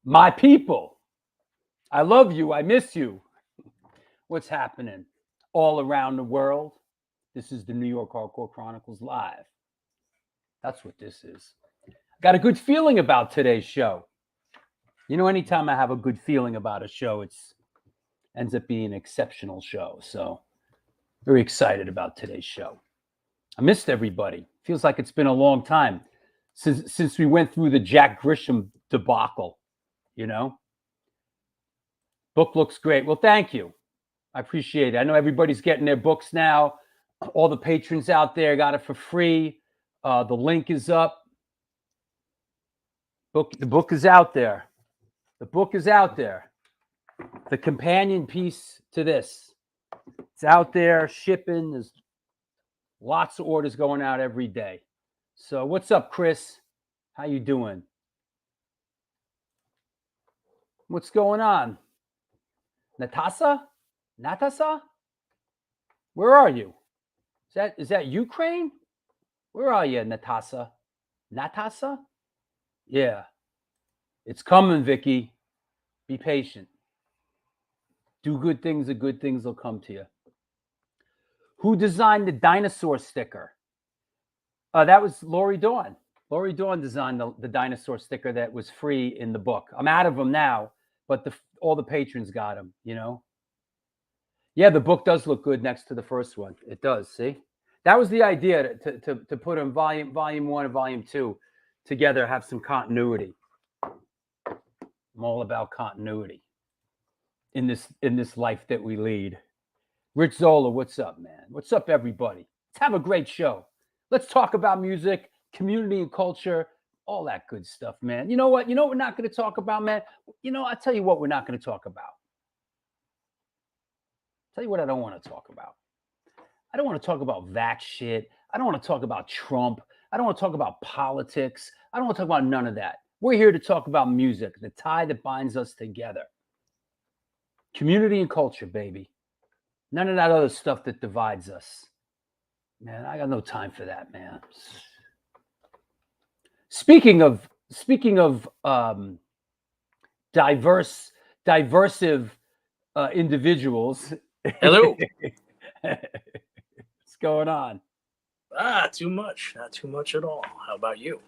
My people, I love you. I miss you. What's happening all around the world? This is the New York Hardcore Chronicles Live. That's what this is. Got a good feeling about today's show. You know, anytime I have a good feeling about a show, it ends up being an exceptional show. So, very excited about today's show. I missed everybody. Feels like it's been a long time since we went through the Jack Grisham debacle, you know? Book looks great. Well, thank you. I appreciate it. I know everybody's getting their books now. All the patrons out there got it for free. The link is up. The book is out there. The book is out there. The companion piece to this. It's out there, shipping. There's lots of orders going out every day. So what's up, Chris? How you doing? What's going on? Natasha? Where are you? Is that Ukraine? Where are you, Natasha? Yeah. It's coming, Vicky. Be patient. Do good things, and good things will come to you. Who designed the dinosaur sticker? That was Lori Dawn. Lori Dawn designed the dinosaur sticker that was free in the book. I'm out of them now, but all the patrons got them, you know? Yeah, the book does look good next to the first one. It does, see? That was the idea, to put them volume 1 and volume 2 together, have some continuity. I'm all about continuity in this life that we lead. Rich Zola, what's up, man? What's up, everybody? Let's have a great show. Let's talk about music, community and culture, all that good stuff, man. You know what? You know what we're not going to talk about, man? You know, I'll tell you what we're not going to talk about. Tell you what I don't want to talk about. I don't want to talk about that shit. I don't want to talk about Trump. I don't want to talk about politics. I don't want to talk about none of that. We're here to talk about music, the tie that binds us together. Community and culture, baby. None of that other stuff that divides us. Man, I got no time for that, man. Speaking of diversive individuals. Hello. What's going on? Too much. Not too much at all. How about you?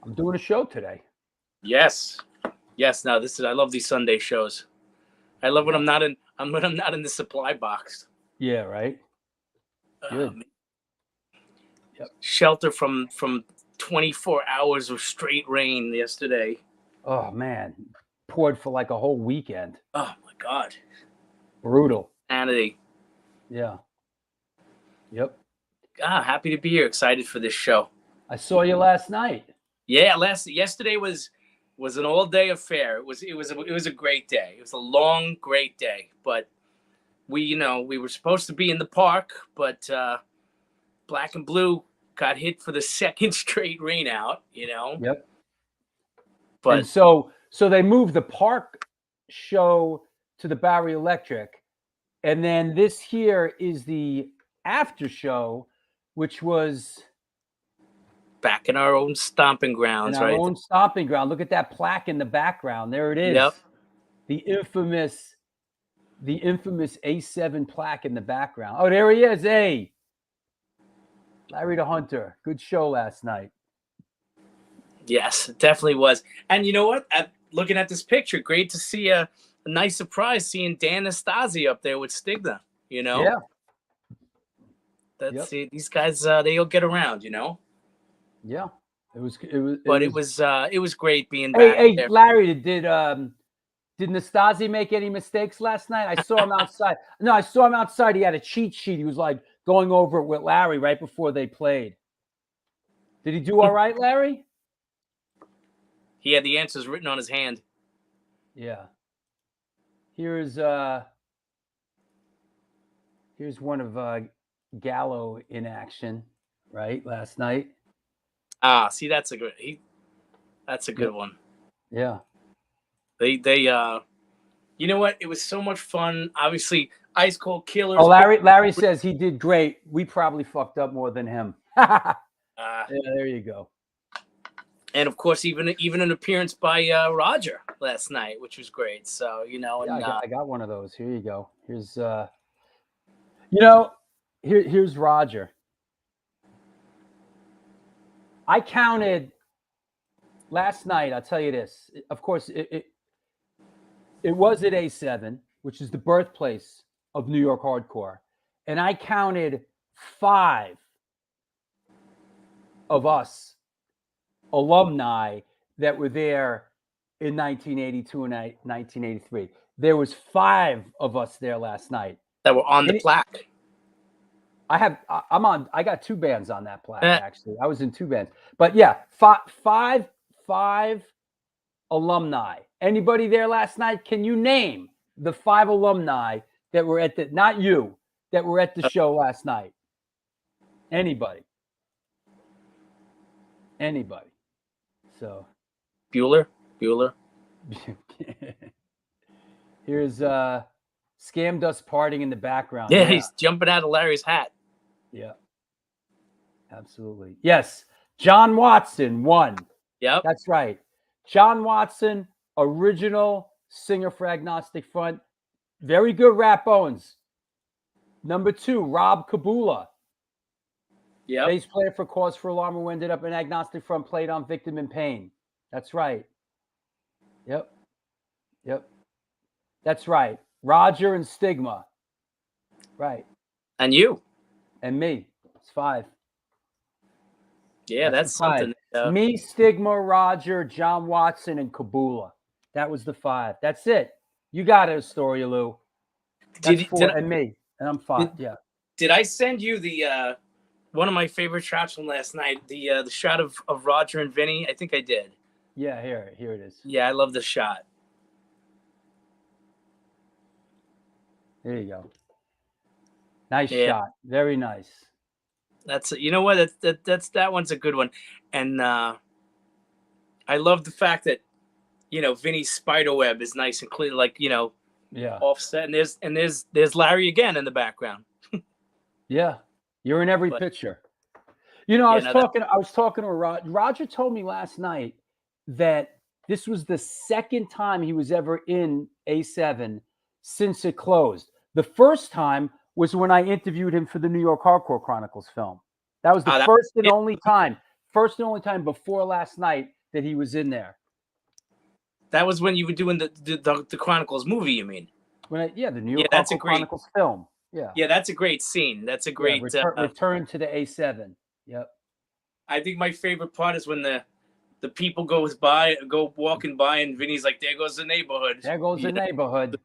I'm doing a show today. Yes. Now I love these Sunday shows. I love when I'm not in the supply box. Yeah, right. Good. Yep. Shelter from 24 hours of straight rain yesterday. Oh man, poured for like a whole weekend. Oh my God. Brutal. Insanity. Yeah. Yep. Happy to be here. Excited for this show. I saw you last night. Yeah, yesterday was an all-day affair. It was a great day. It was a long, great day. But we were supposed to be in the park, but Black and Blue got hit for the second straight rain out. You know. Yep. But and so they moved the park show to the Bowery Electric, and then this here is the after show, which was back in our own stomping grounds, right? Our own stomping ground. Look at that plaque in the background. There it is. Yep. The infamous A7 plaque in the background. Oh, there he is. Hey, Larry the Hunter. Good show last night. Yes, it definitely was. And you know what? Looking at this picture, great to see a nice surprise seeing Dan Nastasi up there with Stigma. You know. Yeah. That's it. These guys, they'll get around. You know. Yeah, it was great being back there. Hey, Larry, did Nastasi make any mistakes last night? I saw him outside. No, I saw him outside. He had a cheat sheet. He was like going over it with Larry right before they played. Did he do all right, Larry? He had the answers written on his hand. Yeah. Here's one of Gallo in action, right? Last night. See, that's a good one. Yeah. They you know what? It was so much fun. Obviously, Ice Cold Killers. Oh, Larry says he did great. We probably fucked up more than him. Yeah, there you go. And of course, even an appearance by Roger last night, which was great. So Yeah, and I got one of those. Here you go. Here's you know, here's Roger. I counted last night. I'll tell you this. Of course, it was at A7, which is the birthplace of New York hardcore, and I counted 5 of us alumni that were there in 1982 and 1983. There was 5 of us there last night that were on the plaque. I got 2 bands on that plaque, actually. I was in 2 bands. But yeah, five alumni. Anybody there last night? Can you name the 5 alumni that were at the, not you, that were at the show last night? Anybody? So Bueller. Here's Scam Dust partying in the background. Yeah, he's jumping out of Larry's hat. Yeah. Absolutely. Yes. John Watson won. Yep. That's right. John Watson, original singer for Agnostic Front. Very good rap owns. Number 2, Rob Kabula. Yep. Bass player for Cause for Alarm, who ended up in Agnostic Front, played on Victim in Pain. That's right. Yep. That's right. Roger and Stigma. Right. And you. And me. It's 5. Yeah, that's something. Me, Stigma, Roger, John Watson, and Kabula. That was the 5. That's it. You got it, Astoria Lou. That's 4, and me. And I'm 5. Yeah. Did I send you the one of my favorite shots from last night? The shot of Roger and Vinny? I think I did. Yeah, here it is. Yeah, I love the shot. There you go. Nice shot. Very nice. That's, you know what? That one's a good one. And I love the fact that, Vinny's spider web is nice and clean, like, offset. And there's Larry again in the background. Yeah. You're in every picture. I was talking to Roger. Roger told me last night that this was the second time he was ever in A7 since it closed. The first time was when I interviewed him for the New York Hardcore Chronicles film. That was the first and only time before last night that he was in there. That was when you were doing the Chronicles movie, you mean? The New York Hardcore Chronicles film. Yeah. Yeah, that's a great scene. That's a great return to the A7. Yep. I think my favorite part is when the people go walking by, and Vinny's like, "There goes the neighborhood." There goes the neighborhood.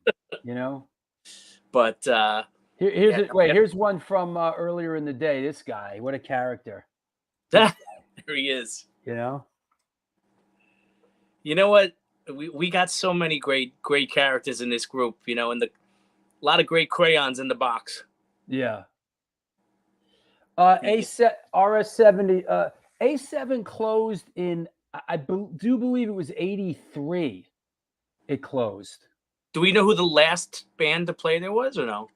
But here's one from earlier in the day. This guy, what a character. There he is. You know what? We got so many great characters in this group. And a lot of great crayons in the box. Yeah. RS70. A7 closed in, I do believe it was 83. It closed. Do we know who the last band to play there was, or no?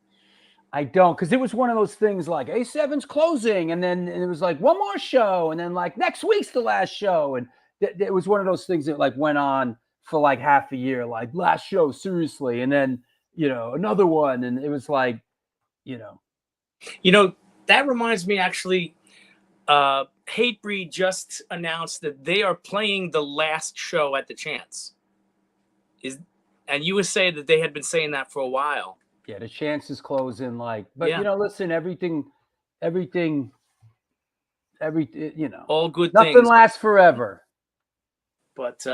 I don't, because it was one of those things like A7's closing, and then it was like one more show, and then like next week's the last show, and it was one of those things that like went on for like half a year, like last show, seriously, and then another one, and it was like, that reminds me actually. Hatebreed just announced that they are playing the last show at the Chance. And you would say that they had been saying that for a while. Yeah, the Chance is closing, listen, everything, all good nothing things. Lasts forever. But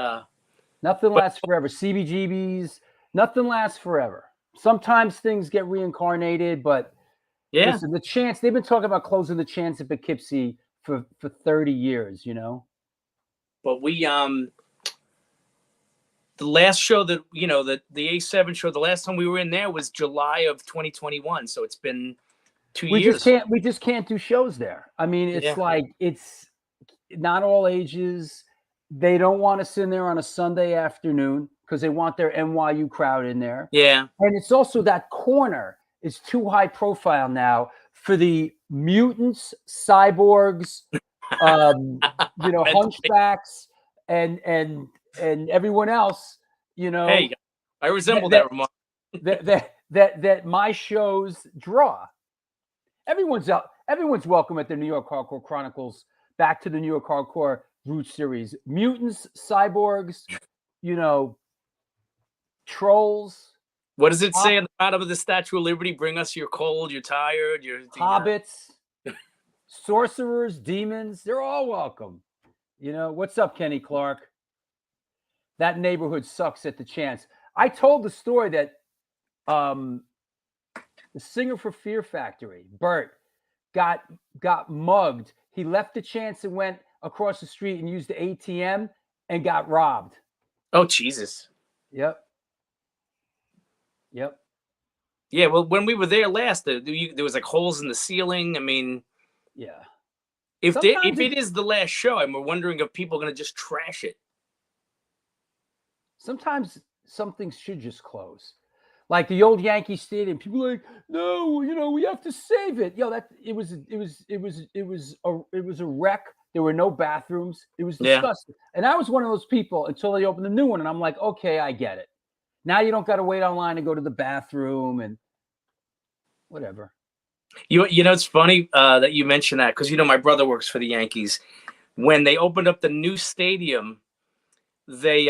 nothing lasts forever. CBGBs, nothing lasts forever. Sometimes things get reincarnated, but listen, the Chance, they've been talking about closing the Chance at Poughkeepsie for 30 years, But we the last show that the A7 show, the last time we were in there was July of 2021, so it's been 2 years. We just can't do shows there. I mean, it's like, it's not all ages. They don't want us in there on a Sunday afternoon because they want their NYU crowd in there. Yeah. And it's also that corner is too high profile now for the mutants, cyborgs, hunchbacks, and everyone else, you know, Hey, I resemble that that remark. that my shows draw. Everyone's welcome at the New York Hardcore Chronicles. Back to the New York Hardcore Root series. Mutants, cyborgs, you know, trolls. What does it say on the bottom of the Statue of Liberty? Bring us your cold, you're tired, you're hobbits, sorcerers, demons. They're all welcome. You know, what's up, Kenny Clark? That neighborhood sucks at the chance. I told the story that the singer for Fear Factory, Bert, got mugged. He left the chance and went across the street and used the ATM and got robbed. Oh, Jesus. Yep. Yeah, well, when we were there last, there was like holes in the ceiling. I mean, yeah. If it is the last show, and we're wondering if people are going to just trash it. Sometimes some things should just close. Like the old Yankee Stadium, people are like, no, you know, we have to save it. Yo, it was a wreck. There were no bathrooms. It was disgusting. Yeah. And I was one of those people until they opened the new one, and I'm like, okay, I get it. Now you don't got to wait online to go to the bathroom and whatever. You know, it's funny that you mentioned that because, you know, my brother works for the Yankees. When they opened up the new stadium, he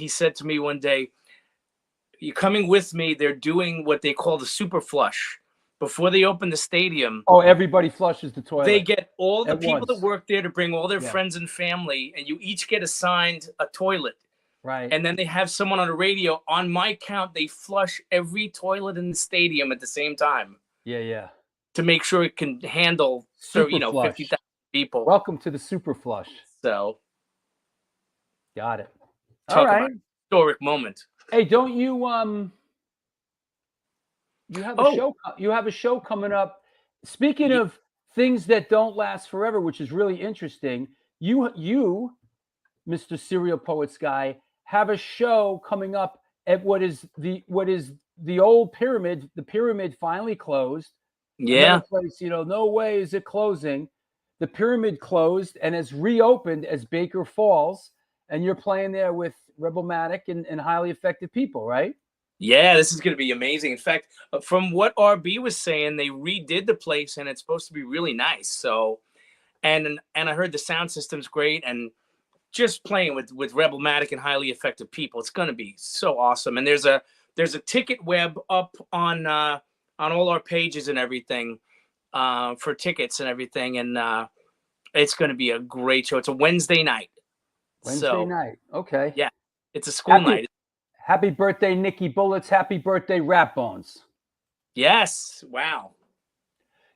said to me one day, "You're coming with me. They're doing what they call the super flush. Before they open the stadium, oh, everybody flushes the toilet. They get all the people that work there to bring all their friends and family, and you each get assigned a toilet. Right. And then they have someone on the radio. On my count, they flush every toilet in the stadium at the same time. Yeah. To make sure it can handle, 50,000 people. Welcome to the super flush. So, got it. Talk about historic moment. Hey, don't you you have a show? You have a show coming up. Speaking of things that don't last forever, which is really interesting. You, Mr. Serial Poets Guy, have a show coming up at what is the old pyramid. The pyramid finally closed. Yeah. Place, you know, no way is it closing. The pyramid closed and has reopened as Baker Falls, and you're playing there with Rebelmatic and highly effective people, right? Yeah, this is going to be amazing. In fact, from what RB was saying, they redid the place and it's supposed to be really nice. So, and I heard the sound system's great, and just playing with Rebelmatic and highly effective people, it's going to be so awesome. And there's a ticket web up on all our pages and everything for tickets and everything, and it's going to be a great show. It's a Wednesday night. Wednesday night, okay. Yeah, it's a school night. Happy birthday, Nikki Bullets. Happy birthday, Rat Bones. Yes. Wow.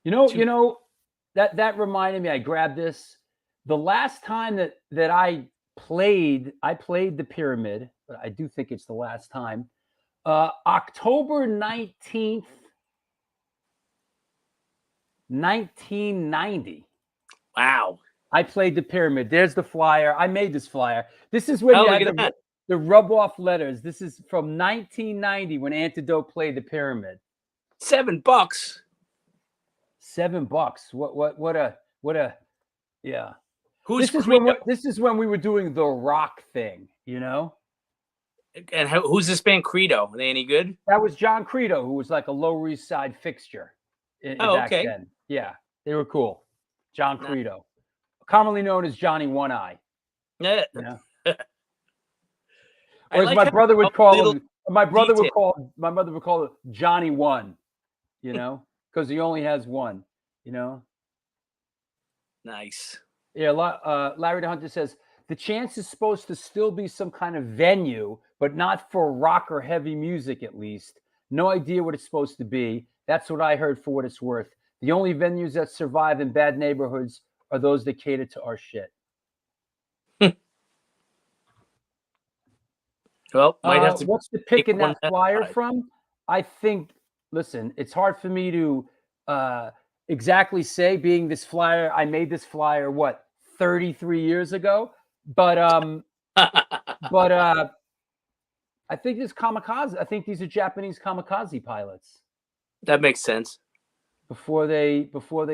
You know that reminded me. I grabbed this. The last time that I played the pyramid, but I do think it's the last time. October 19th, 1990. Wow. I played the pyramid. There's the flyer. I made this flyer. This is when you had the rub-off letters. This is from 1990 when Antidote played the pyramid. $7. $7. What a yeah. This is when we were doing the rock thing, you know? And who's this band Credo? Are they any good? That was John Credo, who was like a Lower East Side fixture back then. Yeah, they were cool. John Credo. Commonly known as Johnny One Eye. Yeah. You know? Or as my brother would call him, my mother would call it Johnny One, you know, because he only has one, you know. Nice. Yeah, Larry the Hunter says the Chance is supposed to still be some kind of venue, but not for rock or heavy music at least. No idea what it's supposed to be. That's what I heard for what it's worth. The only venues that survive in bad neighborhoods are those that cater to our shit. Well, might have to. What's the pick in that flyer from? I think. Listen, it's hard for me to exactly say. Being this flyer, I made this flyer 33 years ago. But I think this kamikaze. I think these are Japanese kamikaze pilots. That makes sense. Before they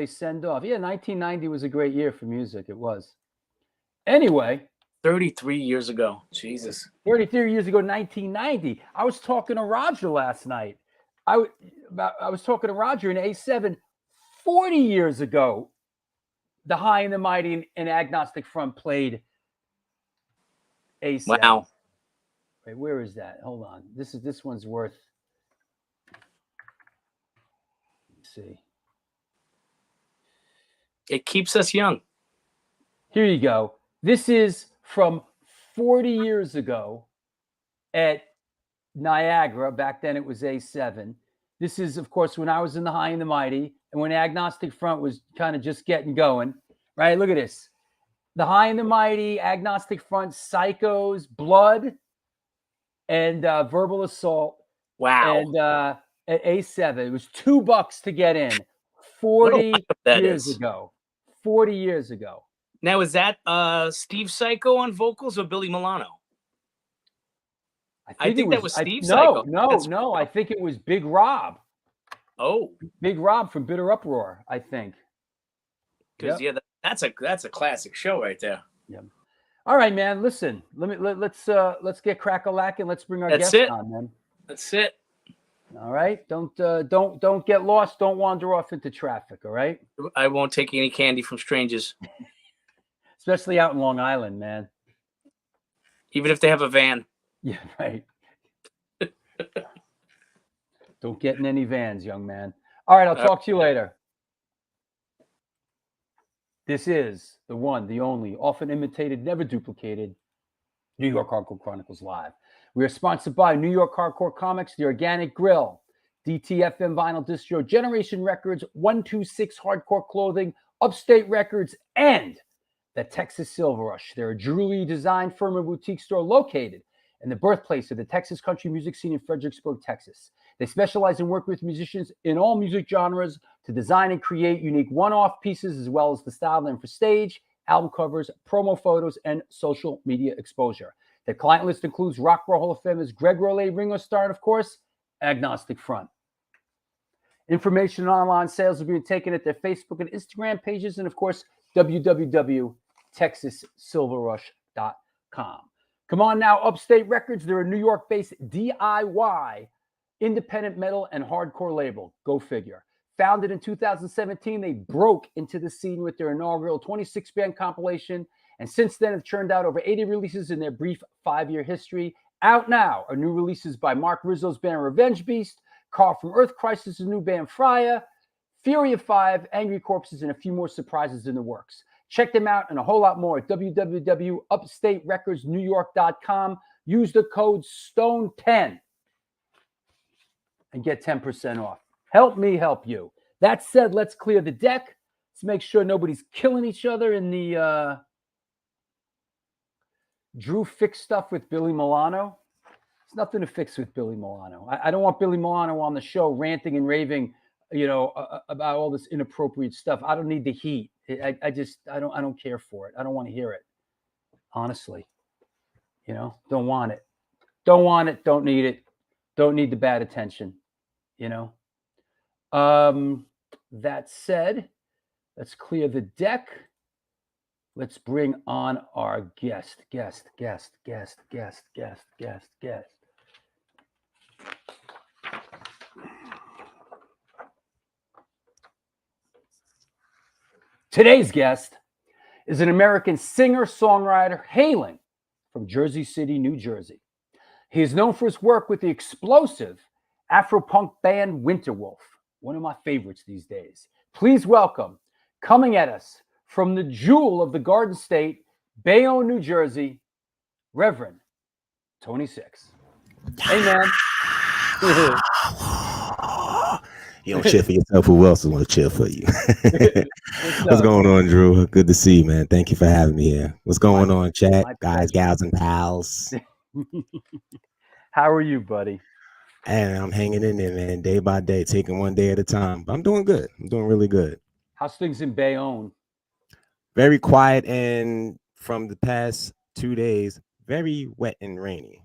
send off. Yeah, 1990 was a great year for music. It was. Anyway. 33 years ago. Jesus. 33 years ago, 1990. I was talking to Roger last night. I was talking to Roger in A7 40 years ago. The High and the Mighty and Agnostic Front played A7. Wow. Wait, where is that? Hold on. This one's worth. Let's see. It keeps us young. Here you go. This is from 40 years ago at Niagara. Back then it was A7. This is, of course, when I was in the High and the Mighty and when Agnostic Front was kind of just getting going, right? Look at this. The High and the Mighty, Agnostic Front, Psychos, Blood, and Verbal Assault. Wow. And at A7, it was $2 to get in 40 years ago. 40 years ago. Now, is that Steve Psycho on vocals or Billy Milano? I think that was Steve Psycho. No. I think it was Big Rob. Oh. Big Rob from Bitter Uproar, I think. Because that's a classic show right there. Yeah. All right, man. Listen, let's get crack-a-lack and let's bring our guest on, man. That's it. All right. Don't get lost. Don't wander off into traffic. All right. I won't take any candy from strangers. Especially out in Long Island, man. Even if they have a van. Yeah, right. Don't get in any vans, young man. All right, I'll talk to you later. This is the one, the only, often imitated, never duplicated, New York Hardcore Chronicles Live. We are sponsored by New York Hardcore Comics, The Organic Grill, DTFM Vinyl Distro, Generation Records, 126 Hardcore Clothing, Upstate Records, and the Texas Silver Rush. They're a jewelry design firm and boutique store located in the birthplace of the Texas country music scene in Fredericksburg, Texas. They specialize in working with musicians in all music genres to design and create unique one-off pieces, as well as to style them for stage, album covers, promo photos, and social media exposure. Their client list includes Rock and Roll Hall of Famers Greg Rollet, Ringo Starr, and of course, Agnostic Front. Information and online sales are being taken at their Facebook and Instagram pages, and of course, www.texassilverrush.com. Come on now, Upstate Records. They're a New York-based DIY independent metal and hardcore label. Go figure. Founded in 2017, they broke into the scene with their inaugural 26-band compilation, and since then have churned out over 80 releases in their brief 5-year history. Out now are new releases by Mark Rizzo's band Revenge Beast, Carl from Earth Crisis' new band Freya, Fury of 5, Angry Corpses, and a few more surprises in the works. Check them out and a whole lot more at www.upstaterecordsnewyork.com. Use the code STONE10 and get 10% off. Help me help you. That said, let's clear the deck. Let's make sure nobody's killing each other in the Drew fix stuff with Billy Milano. There's nothing to fix with Billy Milano. I don't want Billy Milano on the show ranting and raving, about all this inappropriate stuff. I don't need the heat. I don't care for it. I don't want to hear it. Honestly, don't want it. Don't want it. Don't need it. Don't need the bad attention. That said, let's clear the deck. Let's bring on our guest. Today's guest is an American singer-songwriter hailing from Jersey City, New Jersey. He is known for his work with the explosive Afro-punk band Winterwolf, one of my favorites these days. Please welcome, coming at us from the jewel of the Garden State, Bayonne, New Jersey, Reverend Tony Six. Hey, man. You don't cheer for yourself. Who else is going to cheer for you? What's going on, Drew? Good to see you, man. Thank you for having me here. What's going on, chat? Guys, gals, and pals. How are you, buddy? And I'm hanging in there, man, day by day, taking one day at a time. But I'm doing good. I'm doing really good. How's things in Bayonne? Very quiet, and from the past 2 days, very wet and rainy.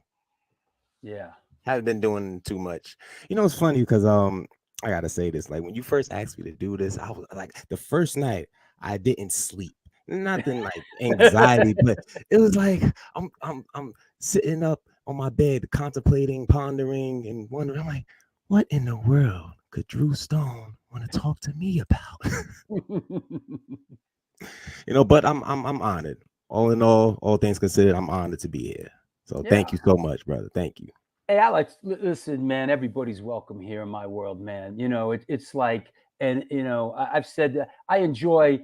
Yeah. Haven't been doing too much. It's funny because I gotta say this. Like when you first asked me to do this, I was like, the first night I didn't sleep, nothing like anxiety, but it was like I'm sitting up on my bed, contemplating, pondering, and wondering. I'm like, what in the world could Drew Stone want to talk to me about? But I'm honored. All in all things considered, I'm honored to be here. So thank you so much, brother. Thank you. Hey, Alex, listen, man, everybody's welcome here in my world, man. It's like, and I've said that I enjoy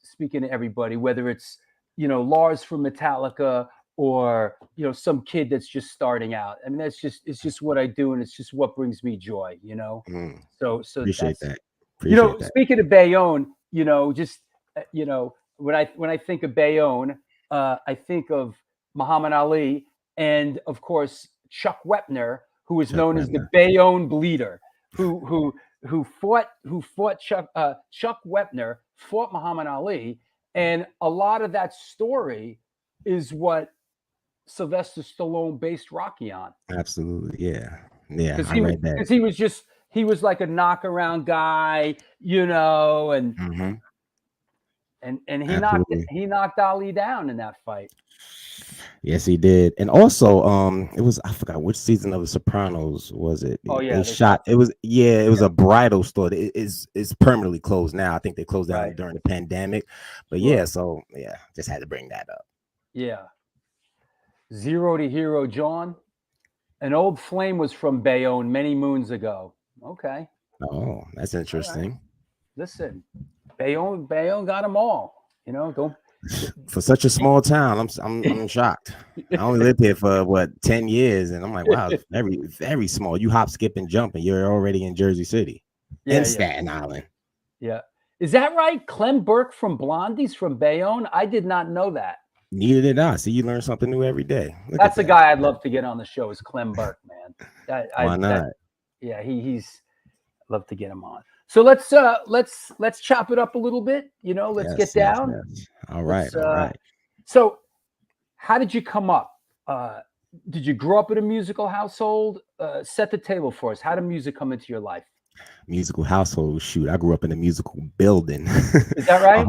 speaking to everybody, whether it's Lars from Metallica or some kid that's just starting out. I mean, it's just what I do, and it's just what brings me joy. So appreciate that. Speaking of Bayonne, when I think of Bayonne, I think of Muhammad Ali. And of course, Chuck Wepner, who is known as the Bayonne Bleeder, who fought Chuck Wepner fought Muhammad Ali, and a lot of that story is what Sylvester Stallone based Rocky on. Absolutely, yeah. I read that because he was like a knockaround guy, and and he knocked Ali down in that fight. Yes, he did. And also, I forgot which season of The Sopranos was it? Oh yeah, they shot. It was a bridal store. It's permanently closed now. I think they closed down during the pandemic. But just had to bring that up. Yeah. Zero to Hero John. An old flame was from Bayonne many moons ago. Okay. Oh, that's interesting. Right. Listen, Bayonne got them all. Don't. For such a small town, I'm shocked. I only lived here for 10 years, and I'm like, wow, it's very, very small. You hop, skip, and jump, and you're already in Jersey City and Staten Island. Yeah, is that right? Clem Burke from Blondie's from Bayonne. I did not know that. Neither did I. See, you learn something new every day. That's a guy I'd love to get on the show. Is Clem Burke, man? Why not? He's love to get him on. So let's chop it up a little bit. Let's get down. Yes. All right. All right. So, how did you come up? Did you grow up in a musical household? Set the table for us. How did music come into your life? Musical household. Shoot, I grew up in a musical building. Is that right?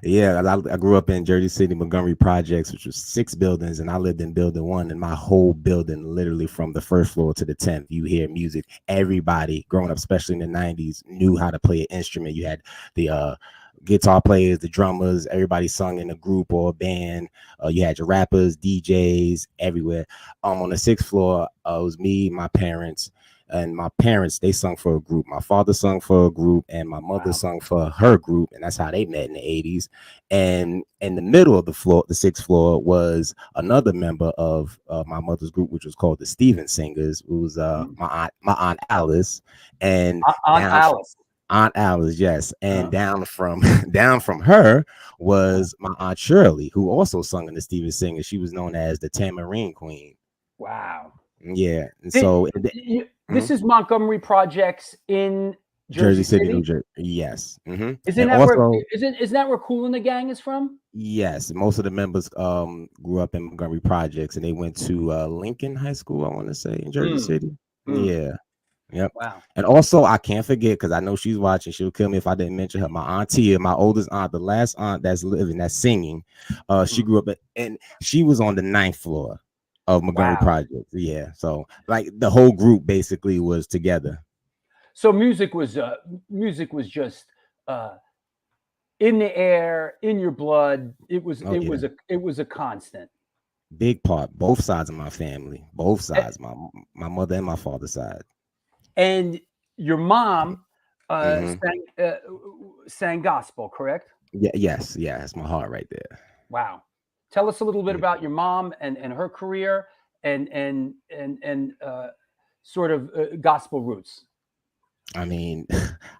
I grew up in Jersey City, Montgomery Projects, which was 6 buildings, and I lived in building 1. And my whole building, literally from the 1st floor to the 10th, you hear music. Everybody growing up, especially in the 90s, knew how to play an instrument. You had the guitar players, the drummers, everybody sung in a group or a band. You had your rappers, DJs everywhere. On the 6th floor, it was me, my parents. And my parents, they sung for a group. My father sung for a group, and my mother sung for her group, and that's how they met in the 80s. And in the middle of the floor, the 6th floor, was another member of my mother's group, which was called the Stevens Singers. It was my aunt Alice, and Aunt Alice, yes. And down from her was my Aunt Shirley, who also sung in the Stevens Singers. She was known as the Tamarine Queen. Wow. Yeah. And so this is Montgomery Projects in Jersey City, New Jersey. Yes. Mm-hmm. Isn't that where Kool and the Gang is from? Yes. Most of the members grew up in Montgomery Projects, and they went to Lincoln High School, I want to say, in Jersey City. Yeah. Yep. Wow. And also, I can't forget, because I know she's watching. She'll kill me if I didn't mention her. My auntie, my oldest aunt, the last aunt that's living, that's singing. She grew up and she was on the 9th floor of Montgomery Projects. Yeah. So like the whole group basically was together. So music was just in the air, in your blood. It was a constant. Big part. Both sides of my family. Both sides. My mother and my father's side. And your mom sang gospel, correct? Yeah. Yes. Yeah. That's my heart right there. Wow. Tell us a little bit about your mom and her career and sort of gospel roots. I mean,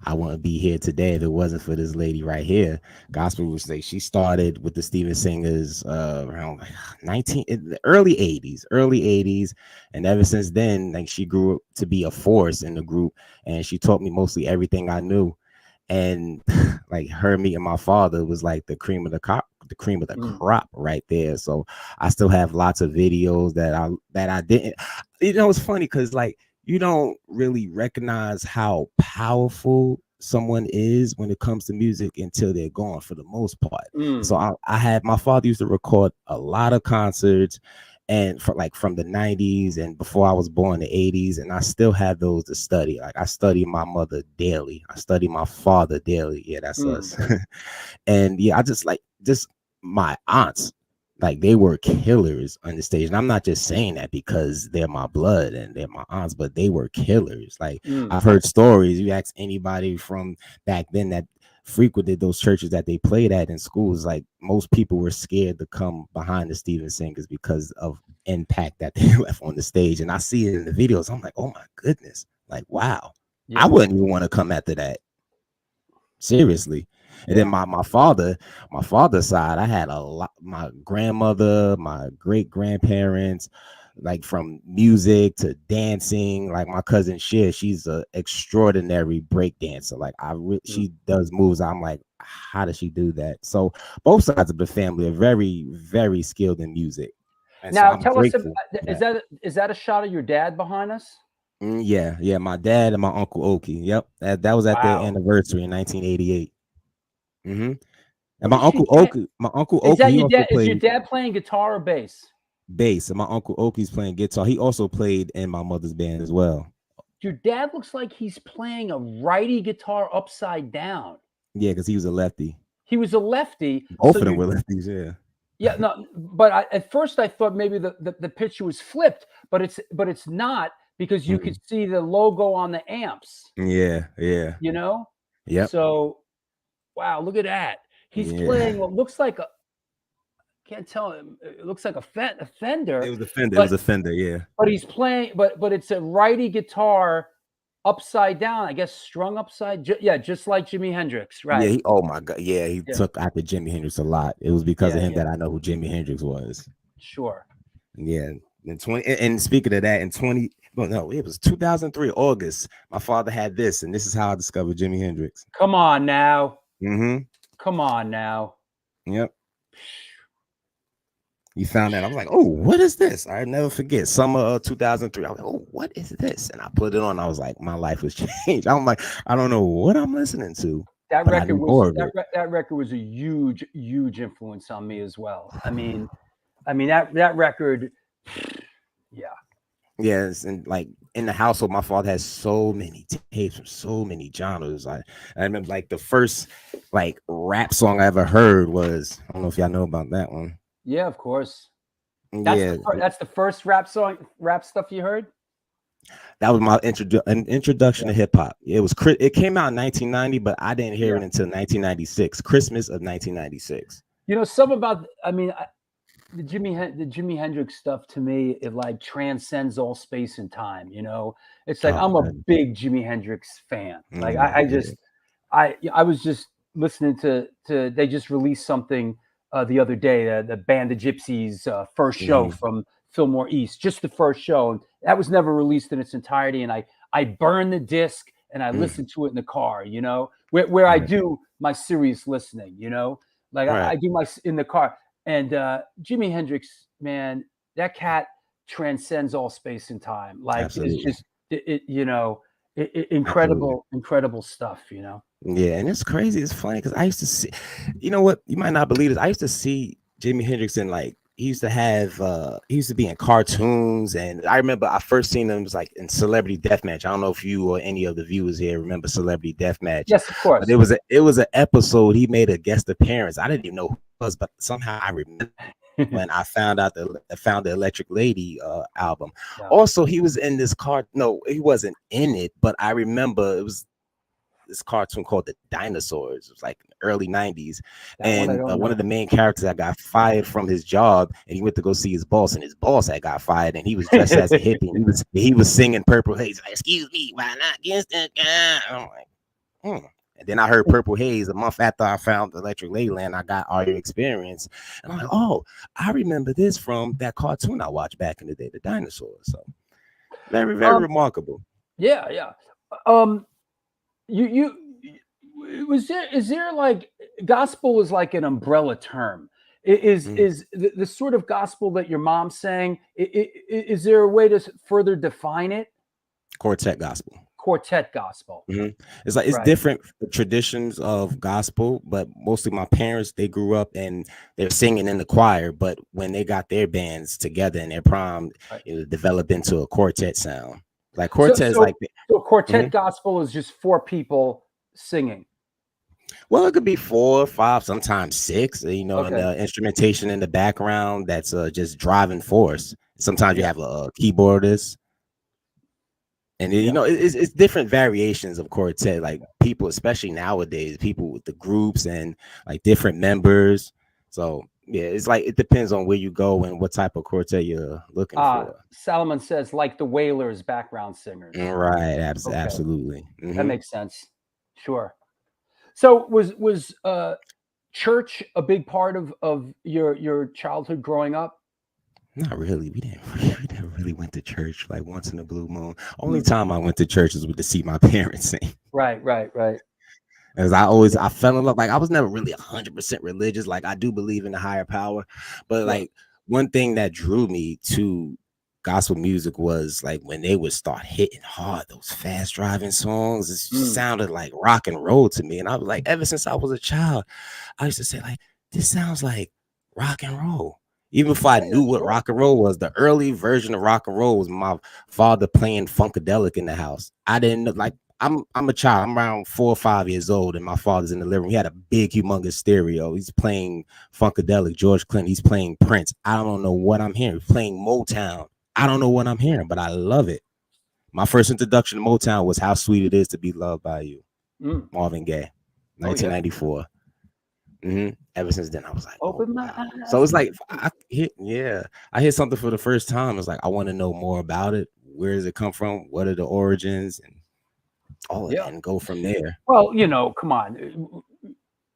I wouldn't be here today if it wasn't for this lady right here. Gospel roots. She started with the Stevens Singers around in the early 80s, and ever since then, like, she grew up to be a force in the group, and she taught me mostly everything I knew. And like her meeting my father was like the cream of the crop right there. So I still have lots of videos that I didn't. It's funny because like you don't really recognize how powerful someone is when it comes to music until they're gone for the most part. Mm. So I had, my father used to record a lot of concerts, and for like from the 90s and before I was born, the 80s, and I still have those to study. Like I study my mother daily, I study my father daily. Yeah, that's us. And yeah, I just like, just my aunts, like they were killers on the stage. And I'm not just saying that because they're my blood and they're my aunts, but they were killers. Like I've heard stories. You ask anybody from back then that frequented those churches that they played at in schools, like most people were scared to come behind the Steven singers because of impact that they left on the stage. And I see it in the videos. I'm like, oh my goodness, like wow. Yeah. I wouldn't even want to come after that. Seriously. And then my father's side, I had a lot, my grandmother, my great grandparents, like from music to dancing. Like my cousin she's a extraordinary break dancer. Like she does moves. I'm like, how does she do that? So both sides of the family are very, very skilled in music. And now so tell us, is that a shot of your dad behind us? Yeah, my dad and my uncle Oki. Yep, that was at their anniversary in 1988. And my uncle Oki, he also Is played your dad playing guitar or bass? bass, and my uncle Oki's playing guitar. He also played in my mother's band as well. Your dad looks like he's playing a righty guitar upside down. Yeah, because he was a lefty. He was a lefty. Both of them were lefties. Yeah, no, but at first I thought maybe the picture was flipped, but it's not, because you could see the logo on the amps. Yeah. You know? Yeah. So, wow, look at that. He's playing what looks like can't tell him. It looks like a Fender. It was a Fender. It was a Fender, yeah. But he's playing, but it's a righty guitar upside down, I guess, strung upside. Just like Jimi Hendrix, right? Yeah. Oh my God. Yeah, he took after Jimi Hendrix a lot. It was because of him that I know who Jimi Hendrix was. Sure. Yeah. And speaking of that, it was 2003 August. My father had this, and this is how I discovered Jimi Hendrix. Come on now. Mm-hmm. Come on now. Yep. You found that. I was like, oh, what is this? I never forget. Summer of 2003. I was like, oh, what is this? And I put it on. I was like, my life was changed. I'm like, I don't know what I'm listening to. That record was a huge, huge influence on me as well. I mean that record, yeah. Yes, and like in the household, my father has so many tapes from so many genres. I remember like the first like rap song I ever heard was, I don't know if y'all know about that one. Yeah, of course. That's the first rap stuff you heard? That was my introduction to hip hop. It came out in 1990, but I didn't hear it until 1996, Christmas of 1996. You know, the Jimi Hendrix stuff, to me, it like transcends all space and time. You know, it's like I'm a big Jimi Hendrix fan. Like I was just listening to they just released something the other day, the Band of Gypsies first show from Fillmore East, just the first show, and that was never released in its entirety. And I burned the disc and I listened to it in the car. You know, where I do my serious listening. You know, like I do my in the car. And Jimi Hendrix, man, that cat transcends all space and time. Like Absolutely. It's just incredible stuff. You know. Yeah, and it's crazy. It's funny because I used to see, you know what? You might not believe this. I used to see Jimi Hendrix in like he used to be in cartoons, and I remember I first seen him was like in Celebrity Deathmatch. I don't know if you or any of the viewers here remember Celebrity Deathmatch. Yes, of course. But it was an episode he made a guest appearance. I didn't even know who it was, but somehow I remember when I found the Electric Lady album. Yeah. Also, he was in this no, he wasn't in it, but I remember it was this cartoon called The Dinosaurs. It was like early 90s. And one of the main characters that got fired from his job, and he went to go see his boss, and his boss had got fired, and he was dressed as a hippie. He was singing Purple Haze. Like, excuse me, why not against that guy? I'm like, And then I heard Purple Haze a month after I found the Electric Ladyland. I got Are You Experience. And I'm like, oh, I remember this from that cartoon I watched back in the day, The Dinosaurs. So very, very remarkable. Yeah. Is there like gospel is like an umbrella term? Is the sort of gospel that your mom's saying? Is there a way to further define it? Quartet gospel. quartet gospel. It's like it's Right. different traditions of gospel, but mostly my parents, they grew up and they're singing in the choir. But when they got their bands together in their prime, Right. it developed into a quartet sound. Like So, quartet is so, like, so quartet gospel is just 4 people singing. well, it could be 4 or 5, sometimes 6, you know, and Okay. the instrumentation in the background that's just driving force. Sometimes you Yeah. have a keyboardist. And you Yeah. know, it's different variations of quartet. Like people, especially nowadays, people with the groups and like different members. So yeah, it's like it depends on where you go and what type of quartet you're looking for. Salomon says like the Wailers background singers. Right, Okay. absolutely. That makes sense. Sure. So was church a big part of your childhood growing up? Not really. We never really went to church like once in a blue moon. Only time I went to church was to see my parents sing. Right. As I fell in love. Like I was never really 100% religious. Like I do believe in a higher power, but like one thing that drew me to gospel music was like when they would start hitting hard, those fast driving songs. It just sounded like rock and roll to me, and I was like, ever since I was a child, I used to say like, this sounds like rock and roll. Even before I knew what rock and roll was, the early version of rock and roll was my father playing Funkadelic in the house. I didn't know, like I'm a child. I'm around 4 or 5 years old, and my father's in the living room. He had a big, humongous stereo. He's playing Funkadelic, George Clinton. He's playing Prince. I don't know what I'm hearing. He's playing Motown. I don't know what I'm hearing, but I love it. My first introduction to Motown was "How Sweet It Is to Be Loved by You," Marvin Gaye, 1994. Ever since then, I was like, open my eyes. So it's like I hit something for the first time. It's like I want to know more about it. Where does it come from? What are the origins and all of that, and go from there. Well, you know, come on,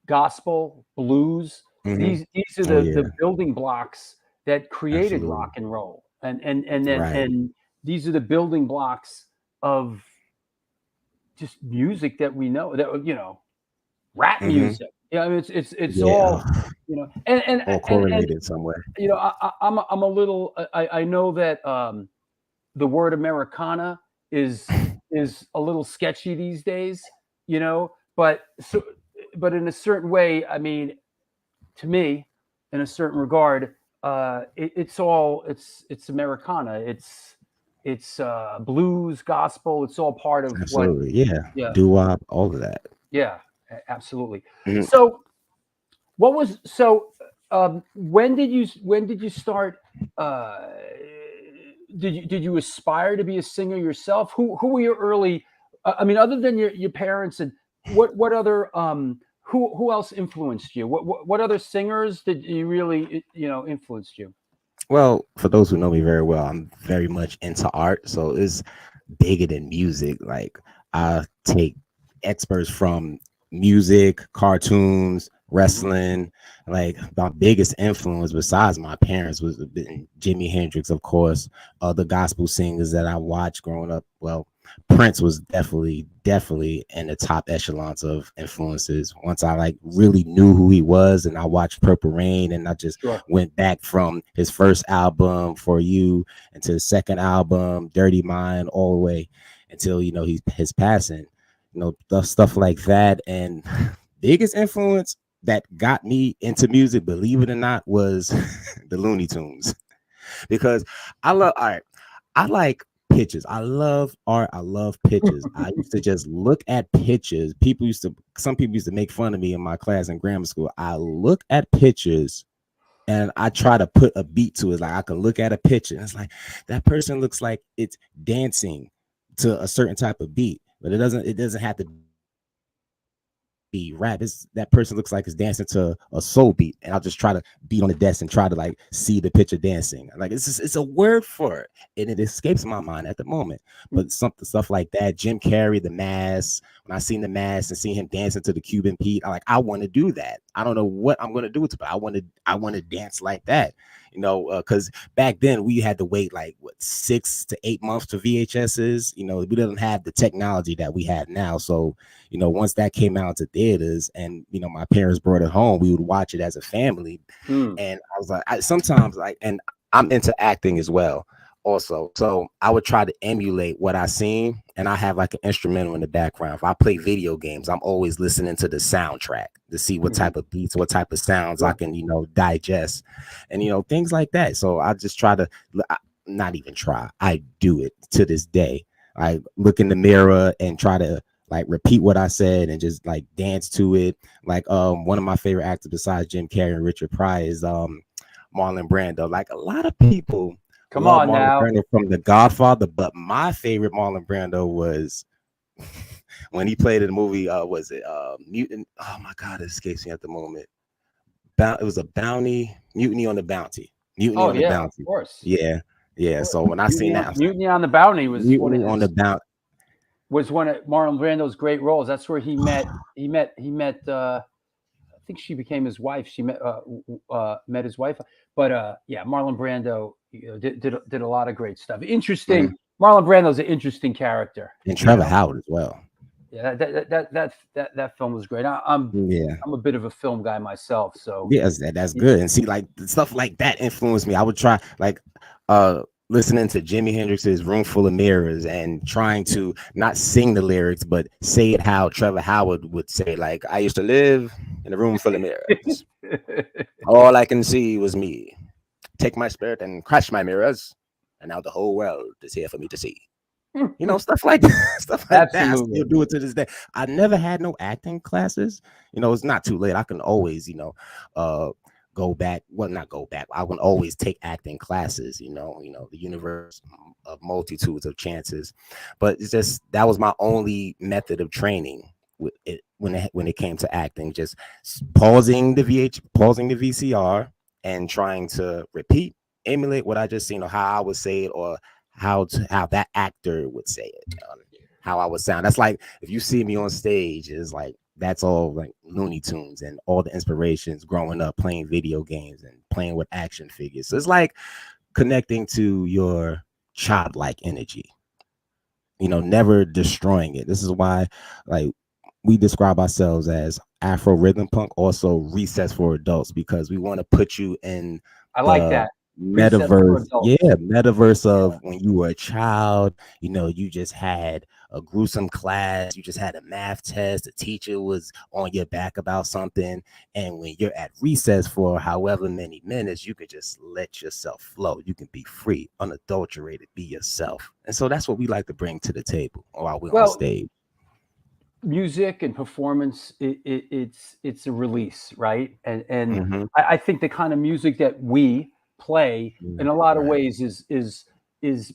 gospel, blues. These are the building blocks that created rock and roll, and these are the building blocks of just music that we know. That, you know, rap music. Yeah, I mean, it's all, you know, and all correlated somewhere. You know, I'm a little. I know that the word Americana is a little sketchy these days, you know, but in a certain way, I mean, to me, in a certain regard, it's Americana. It's blues, gospel. It's all part of absolutely, doo-wop, all of that. Yeah, absolutely. So, when did you start? Did you aspire to be a singer yourself? Who were your early? I mean, other than your parents, and what other who else influenced you? What other singers did you really influenced you? Well, for those who know me very well, I'm very much into art, so it's bigger than music. Like I take experts from music, cartoons, wrestling. Like my biggest influence besides my parents was Jimi Hendrix, of course. The gospel singers that I watched growing up, well, Prince was definitely in the top echelons of influences. Once I like really knew who he was, and I watched Purple Rain, and I just went back from his first album For You into his second album Dirty Mind, all the way until his passing. Stuff like that. And biggest influence that got me into music, believe it or not, was the Looney Tunes, because I love art. I like pictures. I love art. I love pictures. I used to just look at pictures. Some people used to make fun of me in my class in grammar school. I look at pictures and I try to put a beat to it. Like I can look at a picture and it's like, that person looks like it's dancing to a certain type of beat, but it doesn't have to be rap. That person looks like it's dancing to a soul beat, and I'll just try to beat on the desk and try to like see the picture dancing. Like it's a word for it, and it escapes my mind at the moment. But stuff like that, Jim Carrey, The Mask. When I seen The Mask and seen him dancing to the Cuban Pete, I want to do that. I don't know what I'm going to do with it, but I want to dance like that. Because back then we had to wait like 6 to 8 months to VHSs. We didn't have the technology that we have now. So, once that came out to theaters and, my parents brought it home, we would watch it as a family. And I was like, sometimes and I'm into acting as well. also. So I would try to emulate what I seen, and I have like an instrumental in the background. If I play video games, I'm always listening to the soundtrack to see what type of beats, what type of sounds I can, digest, and things like that. So I just try to not even try. I do it to this day. I look in the mirror and try to like repeat what I said and just like dance to it. Like one of my favorite actors besides Jim Carrey and Richard Pryor is Marlon Brando. Like a lot of people Come love on Marlon now. Brando from The Godfather, but my favorite Marlon Brando was when he played in the movie. Was it Mutant? Oh my God, it escapes me at the moment. It was a Mutiny on the Bounty. Mutiny Oh on the yeah, of Bounty. course. Yeah. So when I seen that, I was like, Mutiny on the Bounty was one Mutiny of on the his, Bounty. was one of Marlon Brando's great roles. That's where he met. I think she became his wife. She met his wife. But yeah, Marlon Brando did a lot of great stuff. Interesting. Marlon Brando's an interesting character. And Trevor Howard as well. Yeah, that film was great. I'm a bit of a film guy myself, so yeah, that's good. And see, like stuff like that influenced me. I would try like listening to Jimi Hendrix's Room Full of Mirrors and trying to not sing the lyrics, but say it how Trevor Howard would say, like, I used to live in a room full of mirrors. All I can see was me. Take my spirit and crush my mirrors. And now the whole world is here for me to see. Stuff like that. Stuff like that. I still do it to this day. I never had no acting classes. It's not too late. I can always, go back. Well, not go back. I can always take acting classes. The universe of multitudes of chances. But it's just that was my only method of training with it when it came to acting. Just pausing the VCR and trying to repeat, emulate what I just seen, or how I would say it, or how that actor would say it, how I would sound. That's like if you see me on stage, it's like that's all like Looney Tunes and all the inspirations growing up playing video games and playing with action figures. So it's like connecting to your childlike energy, never destroying it. This is why like we describe ourselves as Afro rhythm punk, also recess for adults, because we want to put you in like that metaverse of when you were a child. You just had a gruesome class, you just had a math test, the teacher was on your back about something, and when you're at recess for however many minutes, you could just let yourself flow. You can be free, unadulterated, be yourself. And so that's what we like to bring to the table while we're on stage. Music and performance, it's a release, right? And I think the kind of music that we play in a lot of ways is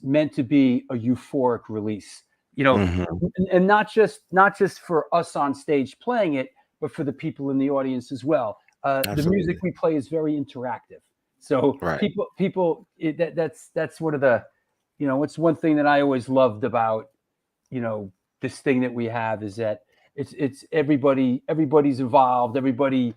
meant to be a euphoric release, and not just for us on stage playing it, but for the people in the audience as well. The music we play is very interactive, so people that's one of the, it's one thing that I always loved about this thing that we have, is that it's everybody's involved. Everybody,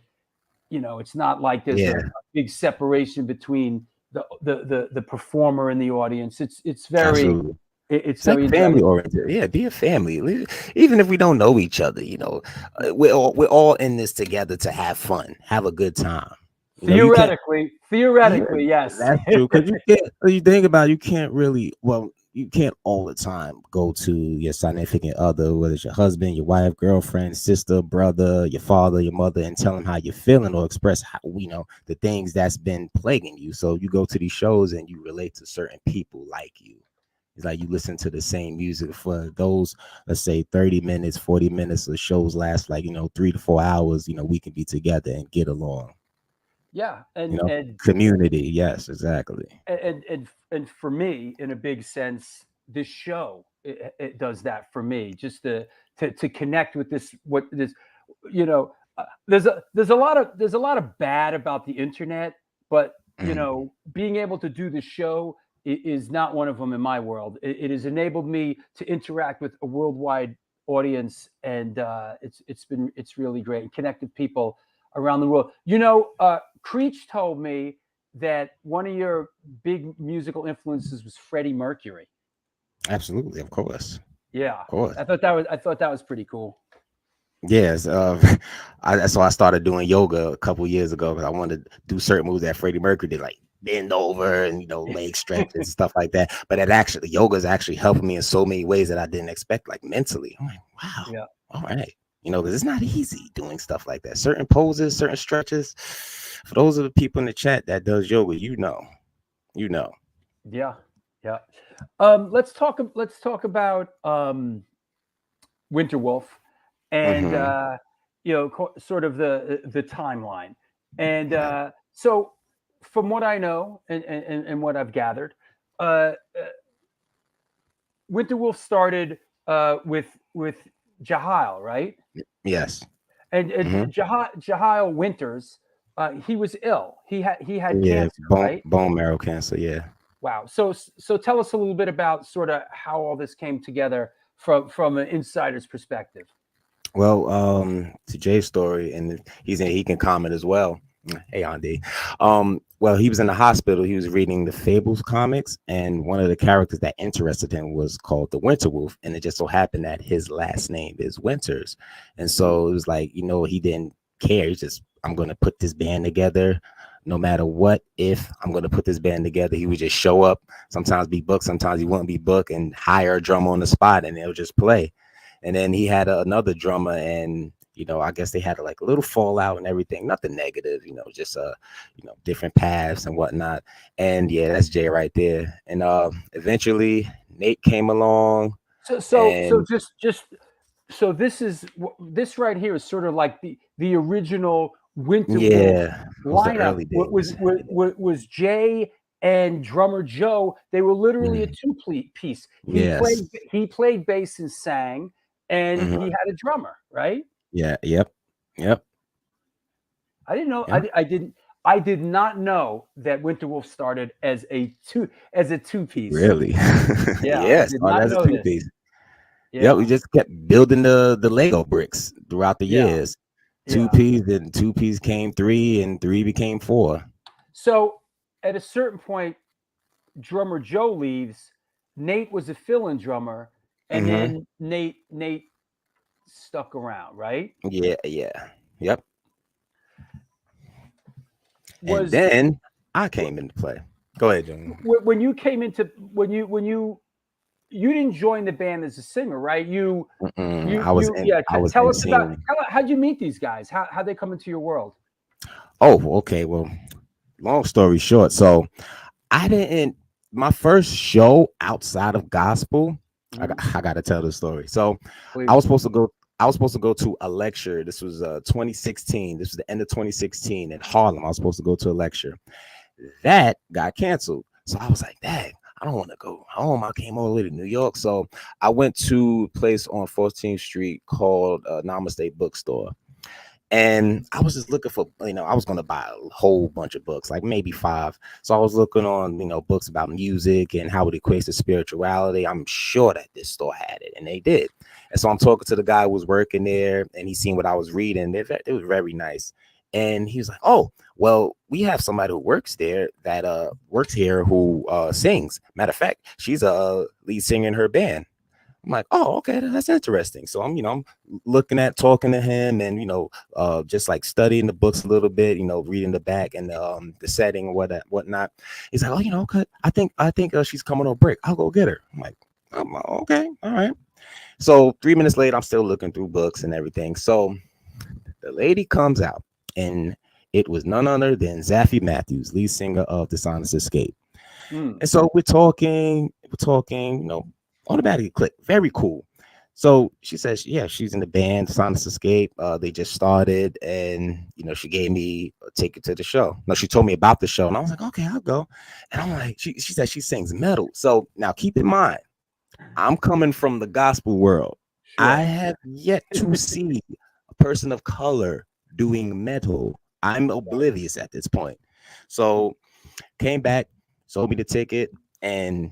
it's not like there's a big separation between the performer and the audience. It's very it's like very family oriented. Yeah, be a family. Even if we don't know each other, we're all in this together to have fun, have a good time. Theoretically, yes, that's true. Because you think about it, you can't really, you can't all the time go to your significant other, whether it's your husband, your wife, girlfriend, sister, brother, your father, your mother, and tell them how you're feeling or express how, the things that's been plaguing you. So you go to these shows and you relate to certain people like you. It's like you listen to the same music for those, let's say 30 minutes, 40 minutes. The shows last like, 3 to 4 hours. We can be together and get along. Yeah, and community, yes, exactly. And for me, in a big sense, this show it does that for me, just to connect with this. There's a lot of bad about the internet, but being able to do the show is not one of them in my world. It has enabled me to interact with a worldwide audience, and it's really great and connect with people around the world. Creech told me that one of your big musical influences was Freddie Mercury. Absolutely, of course. Yeah, of course. I thought that was pretty cool. Yes, so I started doing yoga a couple years ago because I wanted to do certain moves that Freddie Mercury did, like bend over and leg stretches and stuff like that. But yoga is actually helping me in so many ways that I didn't expect, like mentally. I'm like, wow, Yeah. all right. Because it's not easy doing stuff like that. Certain poses, certain stretches. For those of the people in the chat that does yoga, Yeah. Yeah. Let's talk about Winterwolf and sort of the timeline. And so from what I know and what I've gathered, Winterwolf started with Jahil, right? Yes. And Jahil Winters, he was ill. He had cancer, right? Bone marrow cancer. Yeah. Wow. So tell us a little bit about sort of how all this came together from an insider's perspective. Well, to Jay's story, and he can comment as well. Hey, Andy. Well, he was in the hospital. He was reading the Fables comics, and one of the characters that interested him was called the Winterwolf, and it just so happened that his last name is Winters, and so it was like he didn't care. He's just, I'm going to put this band together. No matter what, if I'm going to put this band together, he would just show up. Sometimes be booked, sometimes he wouldn't be booked, and hire a drummer on the spot, and they'll just play. And then he had another drummer, and I guess they had a little fallout and everything. Nothing negative, just different paths and whatnot. And yeah, that's Jay right there. And eventually Nate came along. So this right here is sort of like the original Winterwolf lineup. Was Jay and drummer Joe. They were literally a two-piece. He played bass and sang, and he had a drummer, right? Yeah. Yep. I didn't know. Yep. I did not know that Winterwolf started as a two-piece. Really? Yeah. Yes. As a two-piece. Yeah. We just kept building the Lego bricks throughout the years. Two-piece, then two-piece came 3, and 3 became 4. So at a certain point, drummer Joe leaves. Nate was a fill-in drummer, and then Nate stuck around, right? Yeah. Yep. And then I came into play. Go ahead, John. When you came into you didn't join the band as a singer, right? Tell us about how'd you meet these guys? How'd they come into your world? Oh, okay. Well, long story short, so my first show outside of gospel, I got to tell the story. So please. I was supposed to go to a lecture. This was 2016. This was the end of 2016 in Harlem. I was supposed to go to a lecture. That got canceled. So I was like, dang, I don't want to go home. I came all the way to New York. So I went to a place on 14th Street called Namaste Bookstore. And I was just looking for, I was going to buy a whole bunch of books, like maybe 5. So I was looking on, books about music and how it equates to spirituality. I'm sure that this store had it, and they did. And so I'm talking to the guy who was working there, and he seen what I was reading. It was very nice. And he was like, oh, well, we have somebody who works there that works here who sings. Matter of fact, she's a lead singer in her band. I'm like, oh, okay, that's interesting. So I'm talking to him, and just like studying the books a little bit, reading the back and the setting and whatnot. He's like, oh, I think she's coming on break. I'll go get her. I'm like, okay, all right. So 3 minutes later, I'm still looking through books and everything. So the lady comes out, and it was none other than Zaffy Matthews, lead singer of Dishonest Escape. And so we're talking, automatically click. Very cool. So she says, yeah, she's in the band Dishonest Escape. They just started, and she gave me a ticket to the show. No, she told me about the show, and I was like, okay, I'll go. And I'm like, she said she sings metal. So now keep in mind, I'm coming from the gospel world. Sure. I have yet to see a person of color doing metal. I'm oblivious at this point. So came back, sold me the ticket, and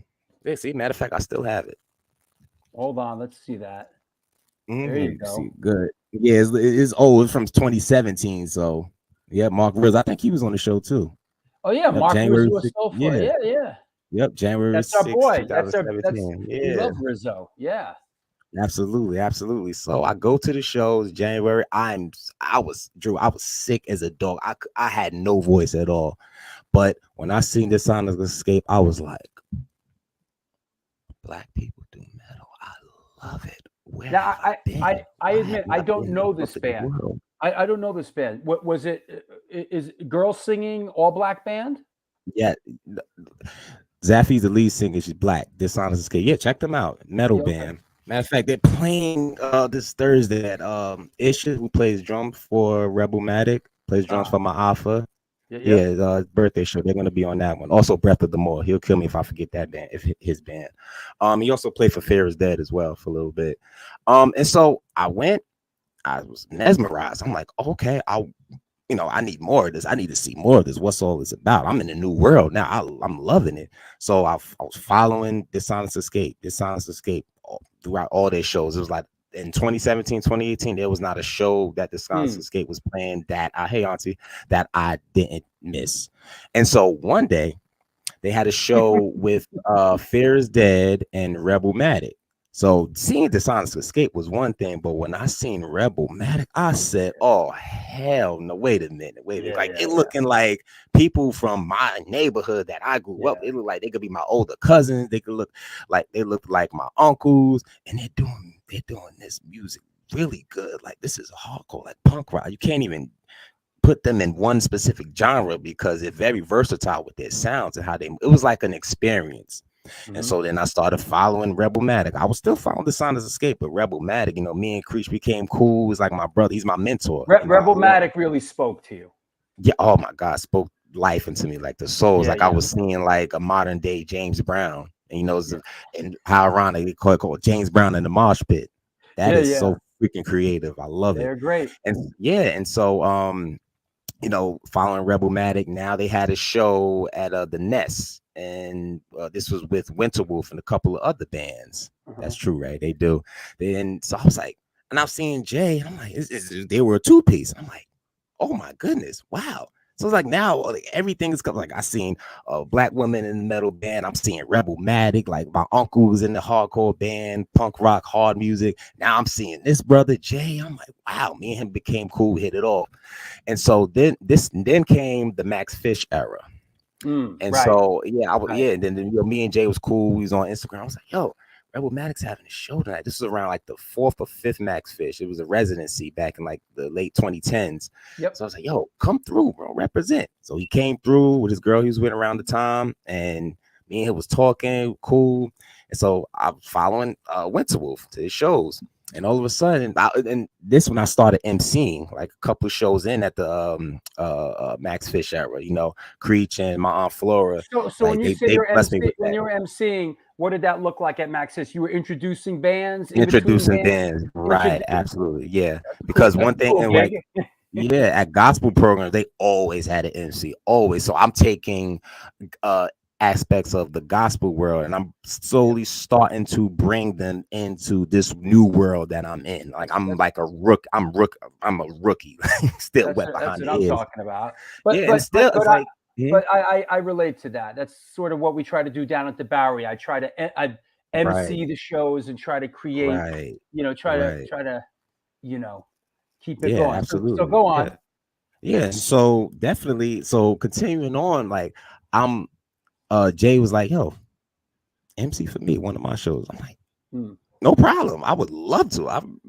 see, matter of fact, I still have it. Hold on, let's see that. There you go. See, good. Yeah, it's old. It's from 2017. So yeah, Mark Riz. I think he was on the show too. Oh yeah, Mark Riz was so fun. Yeah. Yep, January. That's our boy. That's we love Rizzo. Yeah. Absolutely. So I go to the shows January. I was sick as a dog. I had no voice at all. But when I seen this Sonic Escape, I was like, black people do metal. I love it. Where Now, have I been? I Why admit have I I don't been know up this in the band. world? I don't know this band. What was it? Is girls singing, all black band? Yeah, Zaffy's the lead singer. She's black. Dishonest Escape. Yeah, check them out. Metal Yeah, okay. band. Matter of fact, they're playing this Thursday at Isha, who plays drums for Rebel Matic, plays drums for my Alpha. Yeah, Yeah, birthday show. They're gonna be on that one. Also, Breath of the Moor. He'll kill me if I forget that band. If his band. He also played for Fear is Dead as well for a little bit. And so I went. I was mesmerized. I'm like, okay, I need more of this. I need to see more of this. What's all this about? I'm in a new world now. I'm loving it. So I was following Dishonest Escape throughout all their shows. It was like in 2017, 2018, there was not a show that Dishonest Escape was playing that that I didn't miss. And so one day they had a show with Fear is Dead and Rebel Matic. So seeing Dishonest Escape was one thing, but when I seen Rebel Matic, I said, "Oh hell no! Wait a minute, it looking like people from my neighborhood that I grew up. It looked like they could be my older cousins. They look like my uncles, and they're doing this music really good. Like this is hardcore, like punk rock. You can't even put them in one specific genre because they're very versatile with their sounds and it was like an experience." And so then I started following Rebel Matic. I was still following Dishonest Escape, but Rebel Matic, me and Creech became cool. He was like my brother. He's my mentor. Rebel Matic really spoke to you. Yeah. Oh my God, spoke life into me, like the souls. Yeah, I was seeing like a modern day James Brown. And and how ironic they call it James Brown in the mosh pit. That is so freaking creative. I love it. They're great. And so following Rebel Matic, now they had a show at the Nest. And this was with Winterwolf and a couple of other bands. That's true, right? They do. So I was like, and I've seen Jay, and I'm like, they were a two-piece. I'm like, oh my goodness, wow. So it's like now everything is coming. Like I seen a black woman in the metal band. I'm seeing Rebel Matic. Like my uncle was in the hardcore band, punk rock, hard music. Now I'm seeing this brother Jay. I'm like, wow, me and him became cool, hit it off. And so then came the Max Fish era. So and then me and Jay was cool. We was on Instagram. I was like, yo, Rebel Matic's having a show tonight. This was around like the 4th or 5th Max Fish. It was a residency back in like the late 2010s. So I was like, yo, come through, bro, represent. So he came through with his girl he was with around the time, and me and him was talking, cool. And so I was following Winterwolf to his shows. And all of a sudden, when I started emceeing, like a couple of shows in at the Max Fish era, Creech and my Aunt Flora. So like when you say when you were emceeing, what did that look like at Max Fish? You were introducing bands, introducing bands, right? Absolutely, yeah. Because one thing, and like, at gospel programs, they always had an MC, always. So I'm taking aspects of the gospel world, and I'm slowly starting to bring them into this new world that I'm in. Like I'm like a rook. I'm a rookie, still wet behind the ears. That's what I'm talking about. But I relate to that. That's sort of what we try to do down at the Bowery. I try to MC the shows and try to create, try to keep it going. Absolutely. So go on. Yeah. So definitely. So continuing on, like Jay was like, yo, MC for me, one of my shows. I'm like, no problem. I would love to. I'm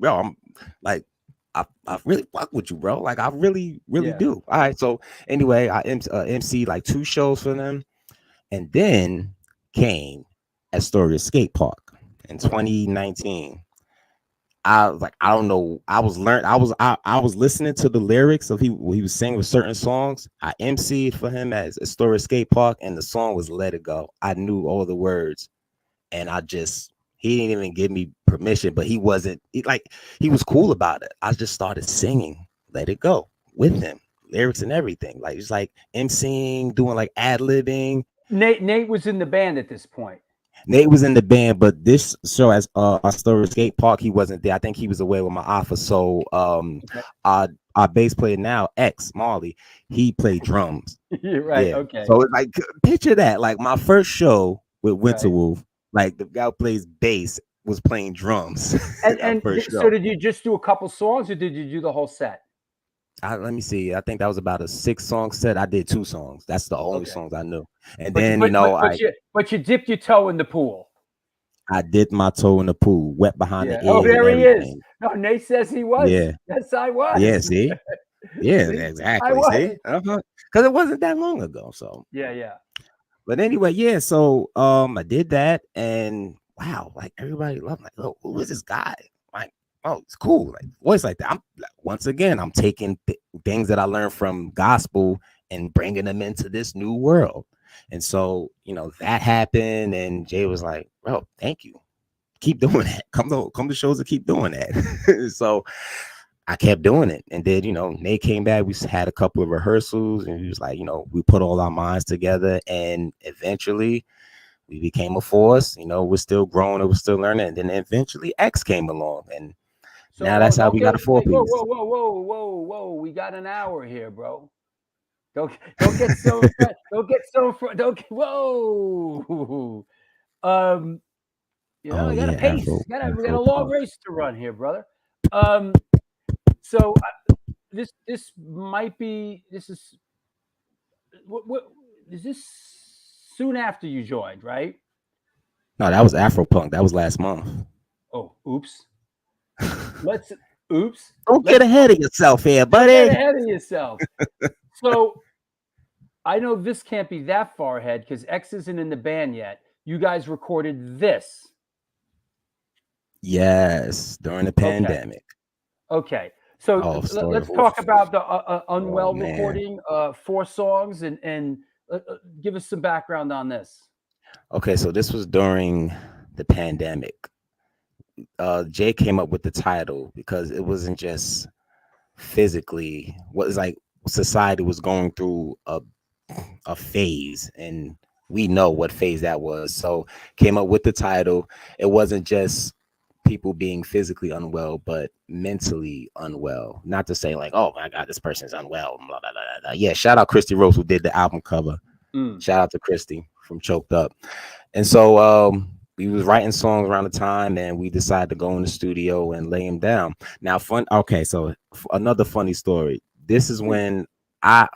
like, I really fuck with you, bro. Like, I really do. All right. So anyway, I MC like 2 shows for them. And then came Astoria Skate Park in 2019. I was like, I don't know. I was listening to the lyrics of he was singing with certain songs. I emceed for him at Astoria Skate Park, and the song was Let It Go. I knew all the words, and he didn't even give me permission, but he was cool about it. I just started singing Let It Go with him, lyrics and everything. Like it's like emceeing, doing like ad-libbing. Nate was in the band at this point. Nate was in the band, but this show as Astoria Skate Park, he wasn't there. I think he was away with my Alpha. So our bass player now, X Marley, he played drums. Right. Yeah. Okay. So it's like, picture that. Like my first show with Winterwolf, like the guy who plays bass was playing drums. So did you just do a couple songs, or did you do the whole set? Let me see. I think that was about a 6-song set. I did 2 songs. That's the only Okay. songs I knew. And But you, then, but you dipped your toe in the pool. I did my toe in the pool, wet behind Yeah. the Oh, ears and there he is. everything. No, Nate says he was. Yeah. Yes, I Yeah. was. See? Yeah, See? I exactly. was. See? Because it wasn't that long ago. So, Yeah. but anyway, yeah. So, I did that, and wow, like everybody loved. Like, oh, who is this guy? Like, oh, it's cool. Like voice like that. Once again, I'm taking things that I learned from gospel and bringing them into this new world. And so, that happened, and Jay was like, "Bro, thank you. Keep doing that. Come to shows and keep doing that." So I kept doing it. And then, Nate came back. We had a couple of rehearsals, and he was like, we put all our minds together, and eventually we became a force. We're still growing, and we're still learning. And then eventually X came along, and So now that's how don't we got a get wait, 4-piece. whoa. We got an hour here, bro. Don't get so whoa. I got a Yeah, pace. We got a Afro long punk. race to run here, brother. So this might be what is this soon after you joined, right? No, that was Afro punk. That was last month. Oh, oops. Let's oops. Don't get Let's ahead of yourself here, don't get buddy. ahead of yourself. So I know this can't be that far ahead because X isn't in the band yet. You guys recorded this. Yes, during the pandemic. Okay. So let's talk about the Unwell recording, 4 songs, and give us some background on this. Okay, so this was during the pandemic. Jay came up with the title because it wasn't just physically. What was like society was going through a phase, and we know what phase that was. So came up with the title. It wasn't just people being physically unwell, but mentally unwell. Not to say like, oh my God, this person's unwell. Blah, blah, blah, blah. Yeah, shout out Christy Rose who did the album cover. Shout out to Christy from Choked Up. And so we was writing songs around the time, and we decided to go in the studio and lay them down. Now, okay, so another funny story. This is when I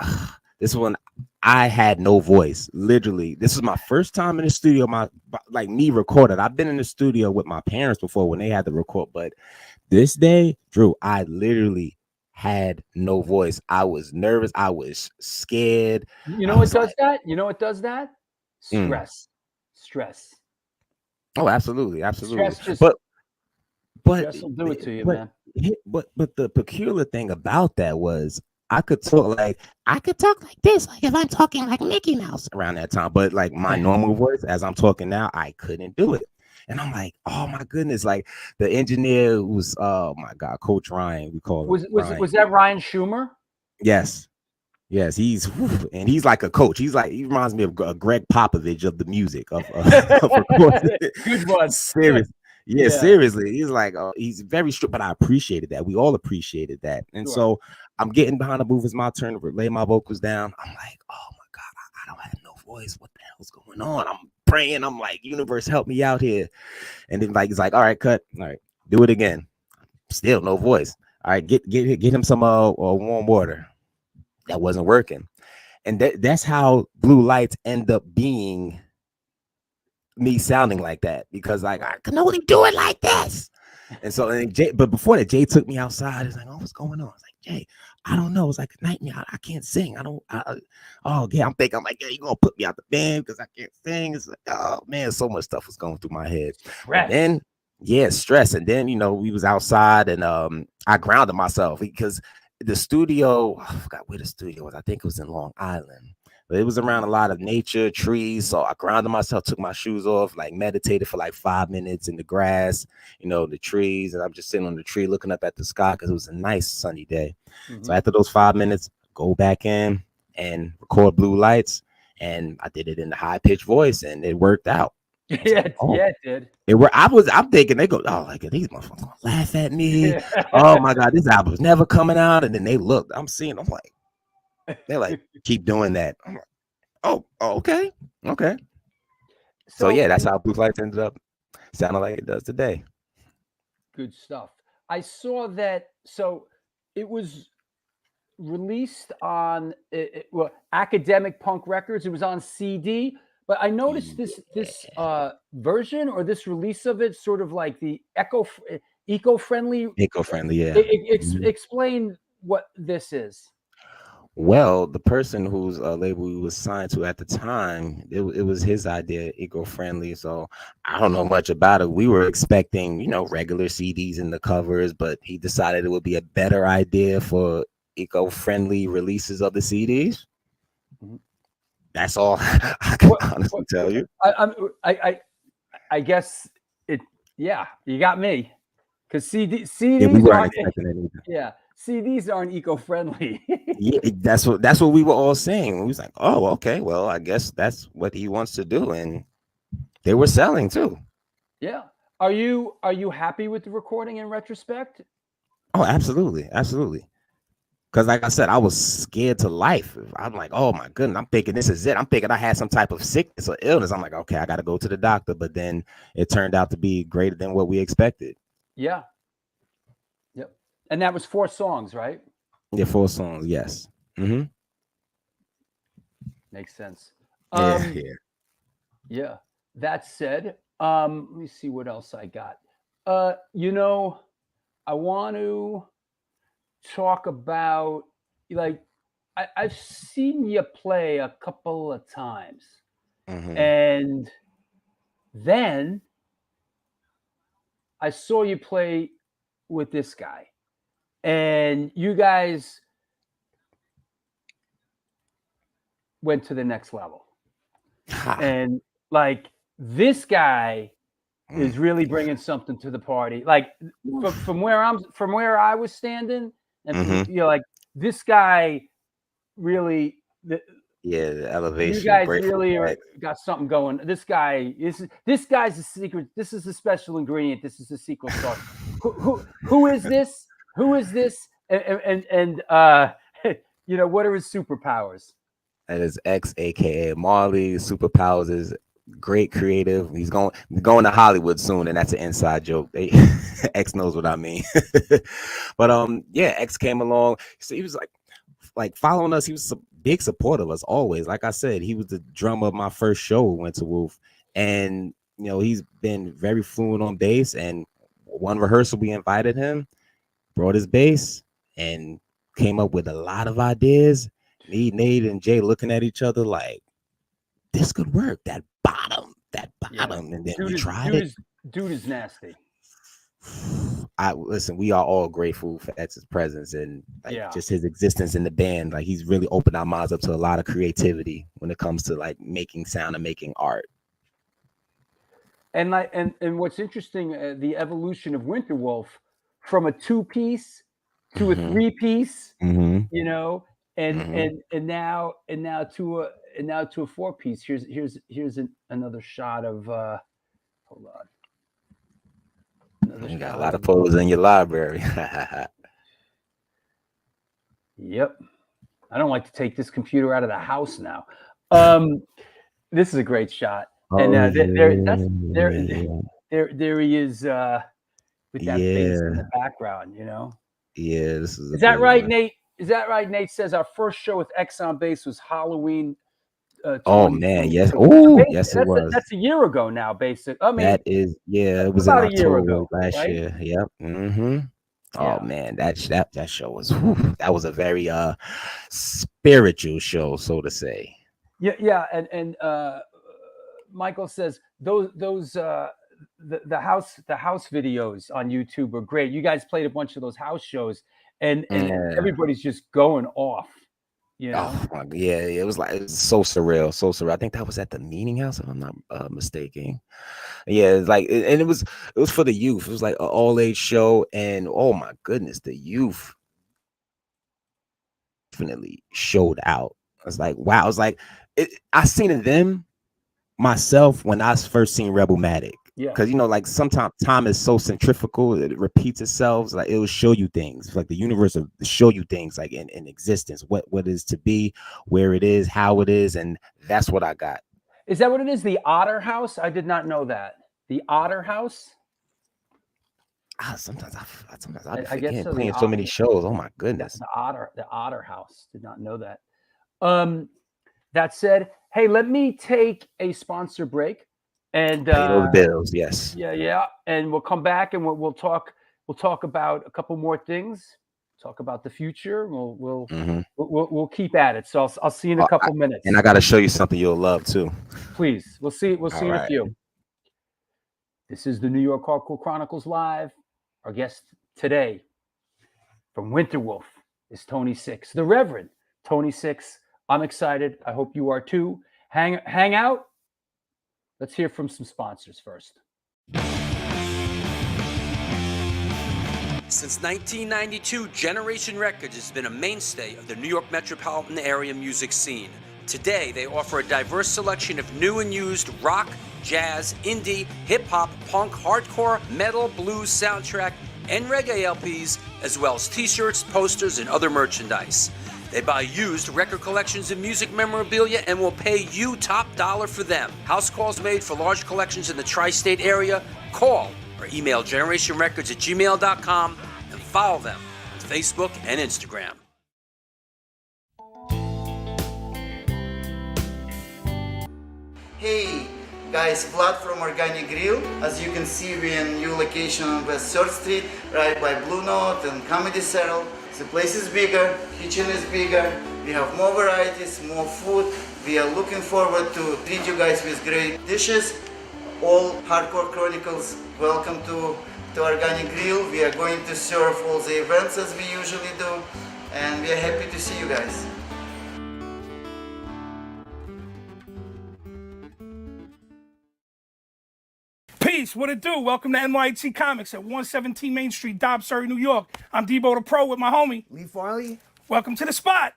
had no voice. Literally, this is my first time in the studio. Like me recorded. I've been in the studio with my parents before when they had to record, but this day, Drew, I literally had no voice. I was nervous. I was scared. You know what does that? You know what does that? Stress. Oh, absolutely. Stress But will do it to you, man. But the peculiar thing about that was I could talk like this, like if I'm talking like Mickey Mouse around that time. But like my normal voice, as I'm talking now, I couldn't do it. And I'm like, oh my goodness! Like the engineer was, oh my God, Coach Ryan. We call him. Was that Ryan Schumer? Yes, he's like a coach. He reminds me of Greg Popovich of the music of recording. Good one. Serious. Yeah, seriously. He's like, he's very strict, but I appreciated that. We all appreciated that. And so I'm getting behind the booth. It's my turn to lay my vocals down. I'm like, oh my God, I don't have no voice. What the hell's going on? I'm praying. I'm like, universe, help me out here. And then he's like, all right, cut. All right, do it again. Still no voice. All right, get him some warm water. That wasn't working. And that's how Blue Lights end up being me sounding like that, because like I can only do it like this. And so but before that, Jay took me outside. He's like, oh, what's going on? I was like, Jay, I don't know. It's like a nightmare. I can't sing. I'm like, yeah, you gonna put me out the band because I can't sing. It's like, oh man, so much stuff was going through my head. And then stress. And then we was outside, and I grounded myself because the studio, I forgot where the studio was. I think it was in Long Island. But it was around a lot of nature, trees. So I grounded myself, took my shoes off, like meditated for like 5 minutes in the grass, the trees. And I'm just sitting on the tree looking up at the sky because it was a nice sunny day. Mm-hmm. So after those 5 minutes, go back in and record Blue Lights. And I did it in the high pitched voice, and it worked out. It did. I'm thinking they go, oh, like these motherfuckers gonna laugh at me. Oh my God, this album's never coming out. And then they look, I'm like, they're like, keep doing that. I'm like, oh, okay. So yeah, that's how Blue Lights ended up sounding like it does today. Good stuff. I saw that. So it was released on well, Academic Punk Records. It was on CD, but I noticed this version or this release of it, sort of like the eco-friendly. Eco-friendly, yeah. Explain what this is. Well, the person whose label we was signed to at the time, it was his idea, eco-friendly. So I don't know much about it. We were expecting, you know, regular CDs in the covers, but he decided it would be a better idea for eco-friendly releases of the CDs. Mhm. That's all I can honestly tell you. I guess it. Yeah, you got me. Because CDs Yeah, we weren't aren't. expecting it either. Yeah, CDs aren't eco-friendly. Yeah, that's what we were all saying. We was like, oh, okay, well, I guess that's what he wants to do, and they were selling too. Yeah. Are you happy with the recording in retrospect? Oh, absolutely, absolutely. Because like I said, I was scared to life. I'm like, oh my goodness, I'm thinking this is it. I'm thinking I had some type of sickness or illness. I'm like, okay, I got to go to the doctor. But then it turned out to be greater than what we expected. Yeah. Yep. And that was 4 songs, right? Yeah, 4 songs. Yes. Mm-hmm. Makes sense. Yeah. Yeah. That said, let me see what else I got. You know, I want to talk about, like, I've seen you play a couple of times, and then I saw you play with this guy, and you guys went to the next level. And like, this guy is really bringing something to the party. Like from where I was standing, and you know, like, this guy really. The elevation. You guys really got something going. This guy's a secret. This is a special ingredient. This is a secret sauce. Who is this? Who is this? And you know, what are his superpowers? That is X, aka Marley. Superpowers is great creative. He's going to Hollywood soon, and that's an inside joke. X knows what I mean. But yeah, X came along. So he was like following us. He was a big supporter of us always. Like I said, he was the drummer of my first show, Winterwolf, and you know, he's been very fluent on bass. And one rehearsal, we invited him, brought his bass, and came up with a lot of ideas. Me, Nate, and Jay looking at each other like, this could work. That bottom, yeah. And then we tried it. Dude is nasty. Listen, we are all grateful for X's presence and just his existence in the band. Like, he's really opened our minds up to a lot of creativity when it comes to like making sound and making art. And like, and what's interesting, the evolution of Winterwolf from a 2-piece to a 3-piece, you know, and now to a 4-piece. Here's another shot of. Hold on. You got a lot of photos in your library. Yep. I don't like to take this computer out of the house now. This is a great shot. And there he is with that bass in the background, you know? Yeah, this is that right, Nate? Is that right? Nate says our first show with X on bass was Halloween. Oh man, yes. Oh, yes, it was. That's a year ago now, basically. I mean, that is, yeah, it was in October last year. Yep. Oh man, that show was that was a very spiritual show, so to say. Yeah, and Michael says those the house videos on YouTube are great. You guys played a bunch of those house shows, and everybody's just going off. You know? Oh my, yeah, it was so surreal. I think that was at the Meeting House, if I'm not mistaken. Yeah, it's like, and it was for the youth. It was like an all-age show, and oh my goodness, the youth definitely showed out. I was like, wow. I was like, I seen them myself when I first seen Rebelmatic. Yeah, because you know, like, sometimes time is so centrifugal, it repeats itself. Like, it will show you things, like the universe will show you things, like in existence, what is to be, where it is, how it is, and that's what I got. Is that what it is? The Otter House? I did not know that. The Otter House? Sometimes I be I guess forgetting so. playing so many shows. Oh my The, goodness. the Otter House. Did not know that. That said, hey, let me take a sponsor break, and Pay those bills. Yes. yeah, and we'll come back and we'll talk. We'll talk about a couple more things. Talk about the future. We'll keep at it. So I'll see you in a couple minutes. And I got to show you something you'll love too. Please, we'll see. We'll see All in a right. few. This is the New York Hardcore Chronicles Live. Our guest today from Winterwolf is Tony Six, the Reverend Tony Six. I'm excited. I hope you are too. Hang out. Let's hear from some sponsors first. Since 1992, Generation Records has been a mainstay of the New York metropolitan area music scene. Today, they offer a diverse selection of new and used rock, jazz, indie, hip-hop, punk, hardcore, metal, blues, soundtrack, and reggae LPs, as well as t-shirts, posters, and other merchandise. They buy used record collections and music memorabilia and will pay you top dollar for them. House calls made for large collections in the tri-state area. Call or email generationrecords@gmail.com and follow them on Facebook and Instagram. Hey guys, Vlad from Organic Grill. As you can see, we're in a new location on West 3rd Street, right by Blue Note and Comedy Central. The place is bigger, kitchen is bigger, we have more varieties, more food. We are looking forward to treat you guys with great dishes. All Hardcore Chronicles, welcome to Organic Grill. We are going to serve all the events as we usually do, and we are happy to see you guys. Peace, what it do? Welcome to NYHC Comics at 117 Main Street, Dobbs, Surrey, New York. I'm Debo the Pro with my homie Lee Farley. Welcome to the spot.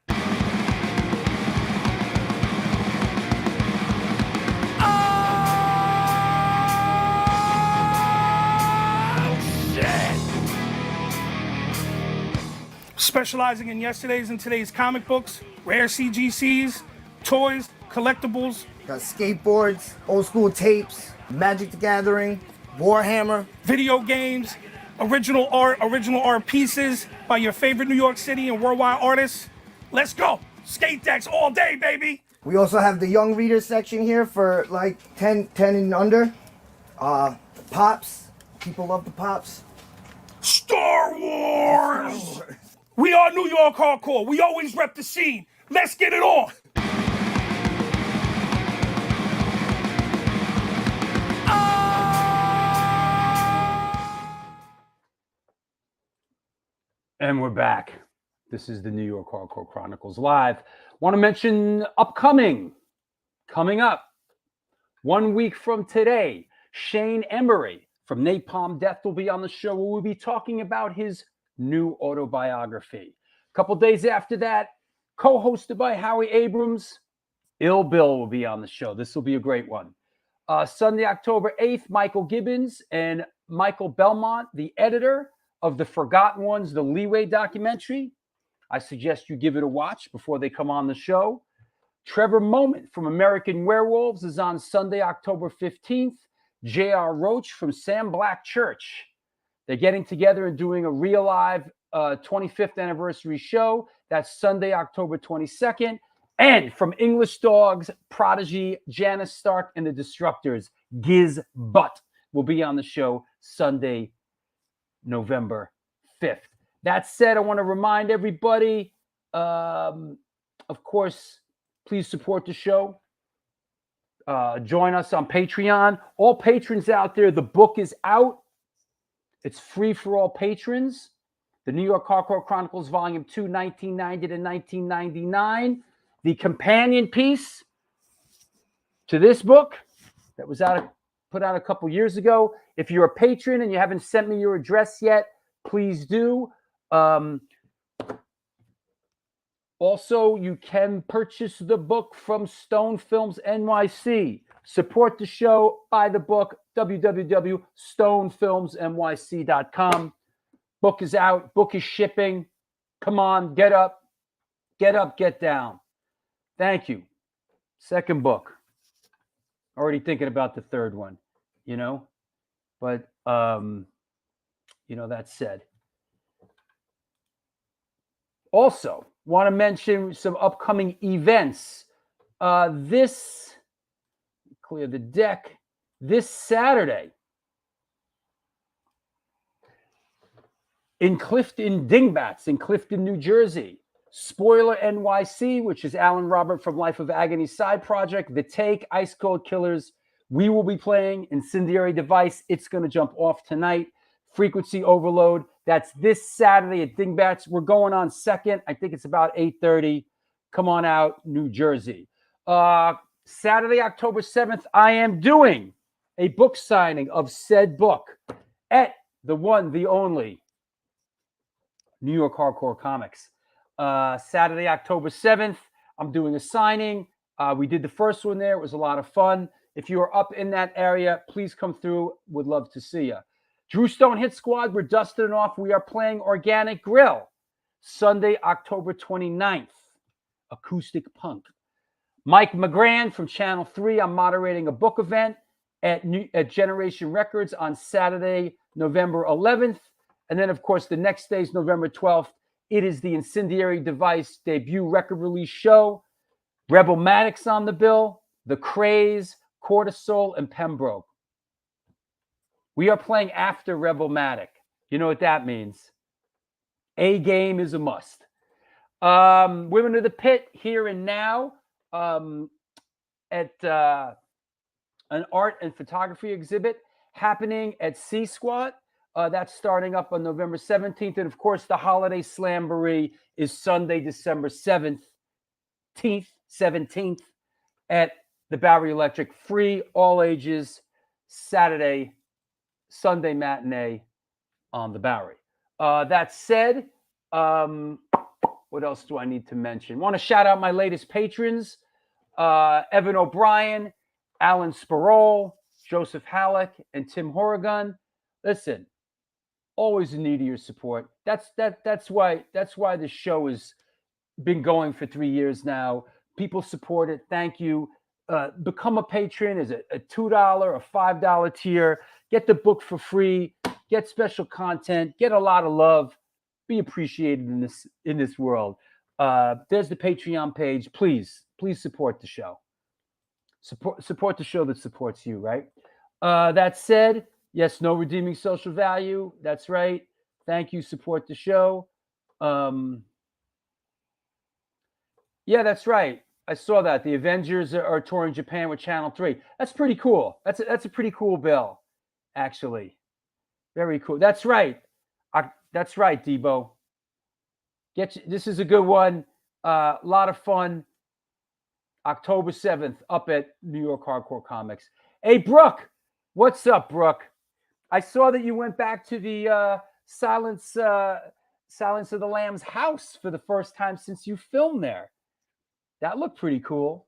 Specializing in yesterday's and today's comic books, rare CGCs, toys, collectibles. Got skateboards, old school tapes, Magic the Gathering, Warhammer. Video games, original art pieces by your favorite New York City and worldwide artists. Let's go. Skate decks all day, baby. We also have the young reader section here for like 10 and under. Pops. People love the Pops. Star Wars! We are New York Hardcore. We always rep the scene. Let's get it on. And we're back. This is the New York Hardcore Chronicles Live. Want to mention coming up, 1 week from today, Shane Emery from Napalm Death will be on the show where we'll be talking about his new autobiography. A couple days after that, co-hosted by Howie Abrams, Ill Bill will be on the show. This will be a great one. Sunday, October 8th, Michael Gibbons and Michael Belmont, the editor of The Forgotten Ones, the Leeway documentary. I suggest you give it a watch before they come on the show. Trevor Moment from American Werewolves is on Sunday, October 15th. J.R. Roach from Sam Black Church. They're getting together and doing a real live 25th anniversary show. That's Sunday, October 22nd. And from English Dogs, Prodigy, Janice Stark, and the Destructors, Giz Butt will be on the show Sunday, November 5th. That said, I want to remind everybody, of course, please support the show. Join us on Patreon. All patrons out there, the book is out. It's free for all patrons. The New York Hardcore Chronicles, Volume 2, 1990 to 1999. The companion piece to this book that was put out a couple years ago. If you're a patron and you haven't sent me your address yet, please do. Also, you can purchase the book from Stone Films NYC. Support the show, buy the book, www.stonefilmsnyc.com. Book is out, book is shipping. Come on, get up, get down. Thank you. Second book. Already thinking about the third one, you know? But That said. Also, want to mention some upcoming events. Clear the deck. This Saturday in Clifton Dingbats in Clifton, New Jersey. Spoiler NYC, which is Alan Robert from Life of Agony side project. The Take, Ice Cold Killers. We will be playing Incendiary Device. It's going to jump off tonight. Frequency Overload. That's this Saturday at Dingbats. We're going on 2nd. I think it's about 8:30. Come on out, New Jersey. Saturday, October 7th, I am doing a book signing of said book at the one, the only New York Hardcore Comics. Saturday, October 7th, I'm doing a signing. We did the first one there. It was a lot of fun. If you are up in that area, please come through. Would love to see you. Drew Stone Hit Squad, we're dusting it off. We are playing Organic Grill. Sunday, October 29th. Acoustic Punk. Mike McGran from Channel 3. I'm moderating a book event at Generation Records on Saturday, November 11th. And then, of course, the next day is November 12th. It is the Incendiary Device debut record release show. Rebel Maddox on the bill, The Craze, Cortisol, and Pembroke. We are playing after Rebel Maddox. You know what that means. A game is a must. Women of the Pit here and now at an art and photography exhibit happening at C-Squat. That's starting up on November 17th. And, of course, the Holiday Slamboree is Sunday, December 17th at the Bowery Electric. Free, all ages, Sunday matinee on the Bowery. That said, what else do I need to mention? Want to shout out my latest patrons, Evan O'Brien, Alan Sparrow, Joseph Halleck, and Tim Horrigan. Listen, always in need of your support. That's why the show has been going for 3 years now. People support it. Thank you. Become a patron. Is it a $2 or $5 tier? Get the book for free. Get special content. Get a lot of love. Be appreciated in this world. There's the Patreon page. Please support the show. Support the show that supports you, right? That said, yes, no redeeming social value. That's right. Thank you. Support the show. Yeah, that's right. I saw that. The Avengers are touring Japan with Channel 3. That's pretty cool. That's a pretty cool bill, actually. Very cool. That's right. That's right, Debo. This is a good one. A lot of fun. October 7th up at New York Hardcore Comics. Hey, Brooke. What's up, Brooke? I saw that you went back to the Silence of the Lambs house for the first time since you filmed there. That looked pretty cool.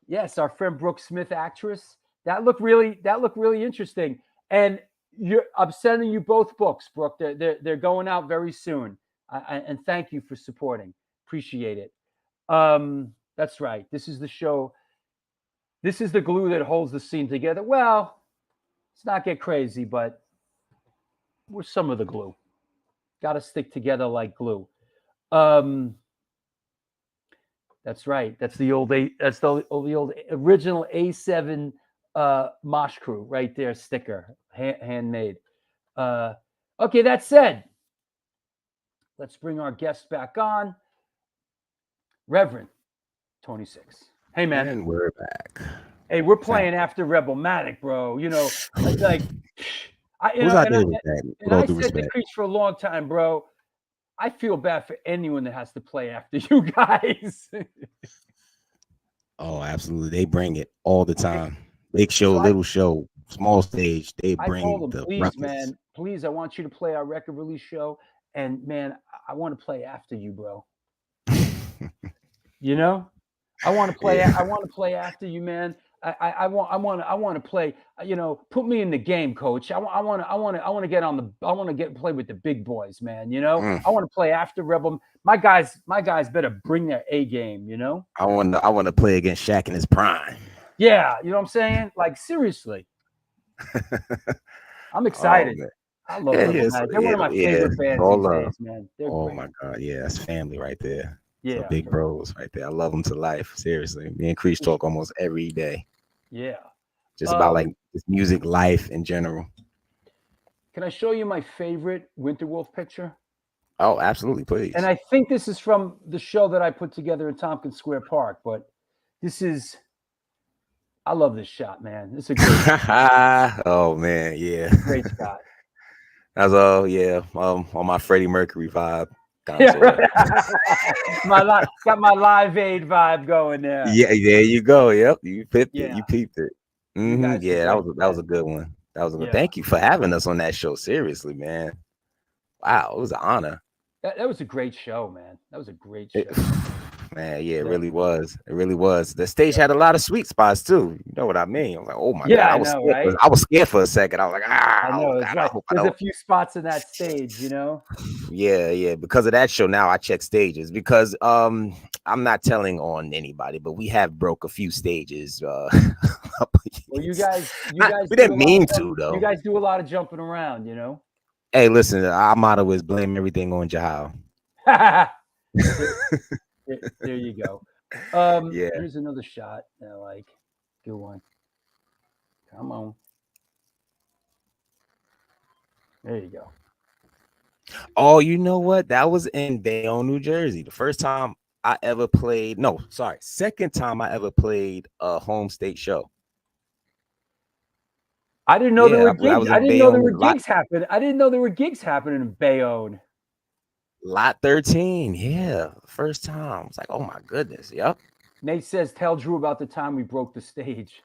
Yes, our friend Brooke Smith, actress. That looked really interesting. And I'm sending you both books, Brooke. They're going out very soon. And thank you for supporting. Appreciate it. That's right. This is the show. This is the glue that holds the scene together. Well, let's not get crazy, but we're some of the glue. Got to stick together like glue. That's right. That's the old original A7 Mosh Crew right there, sticker, handmade. Okay, that said, let's bring our guest back on. Reverend Tony Six. Hey, man. And we're back. Hey, we're playing after Rebel Matic, bro. You know, like I said the crease for a long time, bro. I feel bad for anyone that has to play after you guys. Oh, absolutely. They bring it all the time. Big show, little show, small stage. They bring the please, ruckus. man. Please, I want you to play our record release show. And man, I want to play after you, bro. You know? I want to play after you, man. I want to play. You know, put me in the game, coach. I want to play with the big boys, man. You know, I want to play after Rebel. My guys better bring their A game. You know, I want to play against Shaq in his prime. Yeah, you know what I'm saying? Like seriously, I'm excited. I love Yeah, Little yeah, Mad. They're one of my yeah. favorite bands All these love. days, man. They're Oh great. my God, yeah, that's family right there. So Yeah, big bros right there. I love them to life. Seriously, me and Creech talk almost every day, yeah. just about like just music, life in general. Can I show you my favorite Winterwolf picture? Oh, absolutely, And please. I think this is from the show that I put together in Tompkins Square Park, but this is, I love this shot, man. This is a Oh man, yeah. great shot. That's all, yeah. On my Freddie Mercury vibe. Yeah, Dinosaur. got my Live Aid vibe going there. Yeah, there you go. Yep, you peeped it. Yeah, You peeped it. you guys Yeah, would that like was a good one. That was a good. Yeah, Thank you for having us on that show. Seriously, man. Wow, it was an honor. that was a great show, man. That was a great It- show. man, yeah, it Yeah. really was. It really was. The stage had a lot of sweet spots too. You know what I mean? I was like, oh my Yeah, God, I know, right? I was scared for a second. I was like, I oh know. It's God, I like hope I there's a don't. few spots in that stage, you know. Yeah. Because of that show, now I check stages because I'm not telling on anybody, but we have broke a few stages. Well, you guys we do a didn't lot mean of to though. you guys do a lot of jumping around, you know. Hey, listen, our motto is blame everything on Jahal. There you go. Yeah. Here's another shot. I like. Good one. Come on. There you go. Oh, you know what? That was in Bayonne, New Jersey. The first time I ever played. No, sorry, second time I ever played a home state show. I didn't know there were I gigs. was I in didn't know there were Bayonne, gigs happening. I didn't know there were gigs happening in Bayonne. lot 13. Yeah, first time. It's like, oh my goodness. Yep. Nate says, "Tell Drew about the time we broke the stage."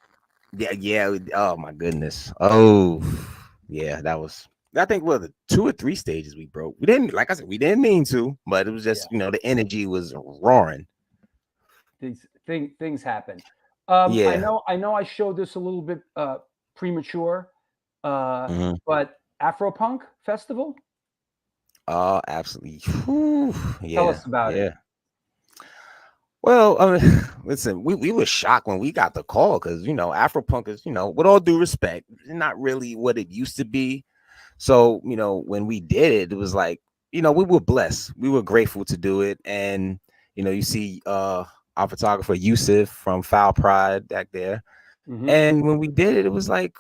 Yeah. Oh my goodness. Oh, yeah. That was. I think the 2 or 3 stages we broke. We didn't, like I said, we didn't mean to, but it was just the energy was roaring. Things happen. Yeah. I know. I showed this a little bit premature, Mhm. but Afropunk Festival. Oh, absolutely. Whew. Tell Yeah. us about it. Well, listen, we were shocked when we got the call because Afropunk is, with all due respect, not really what it used to be. So, when we did it, it was like, we were blessed. We were grateful to do it. And, you see our photographer Yusuf from Foul Pride back there. Mhm. And when we did it, it was like,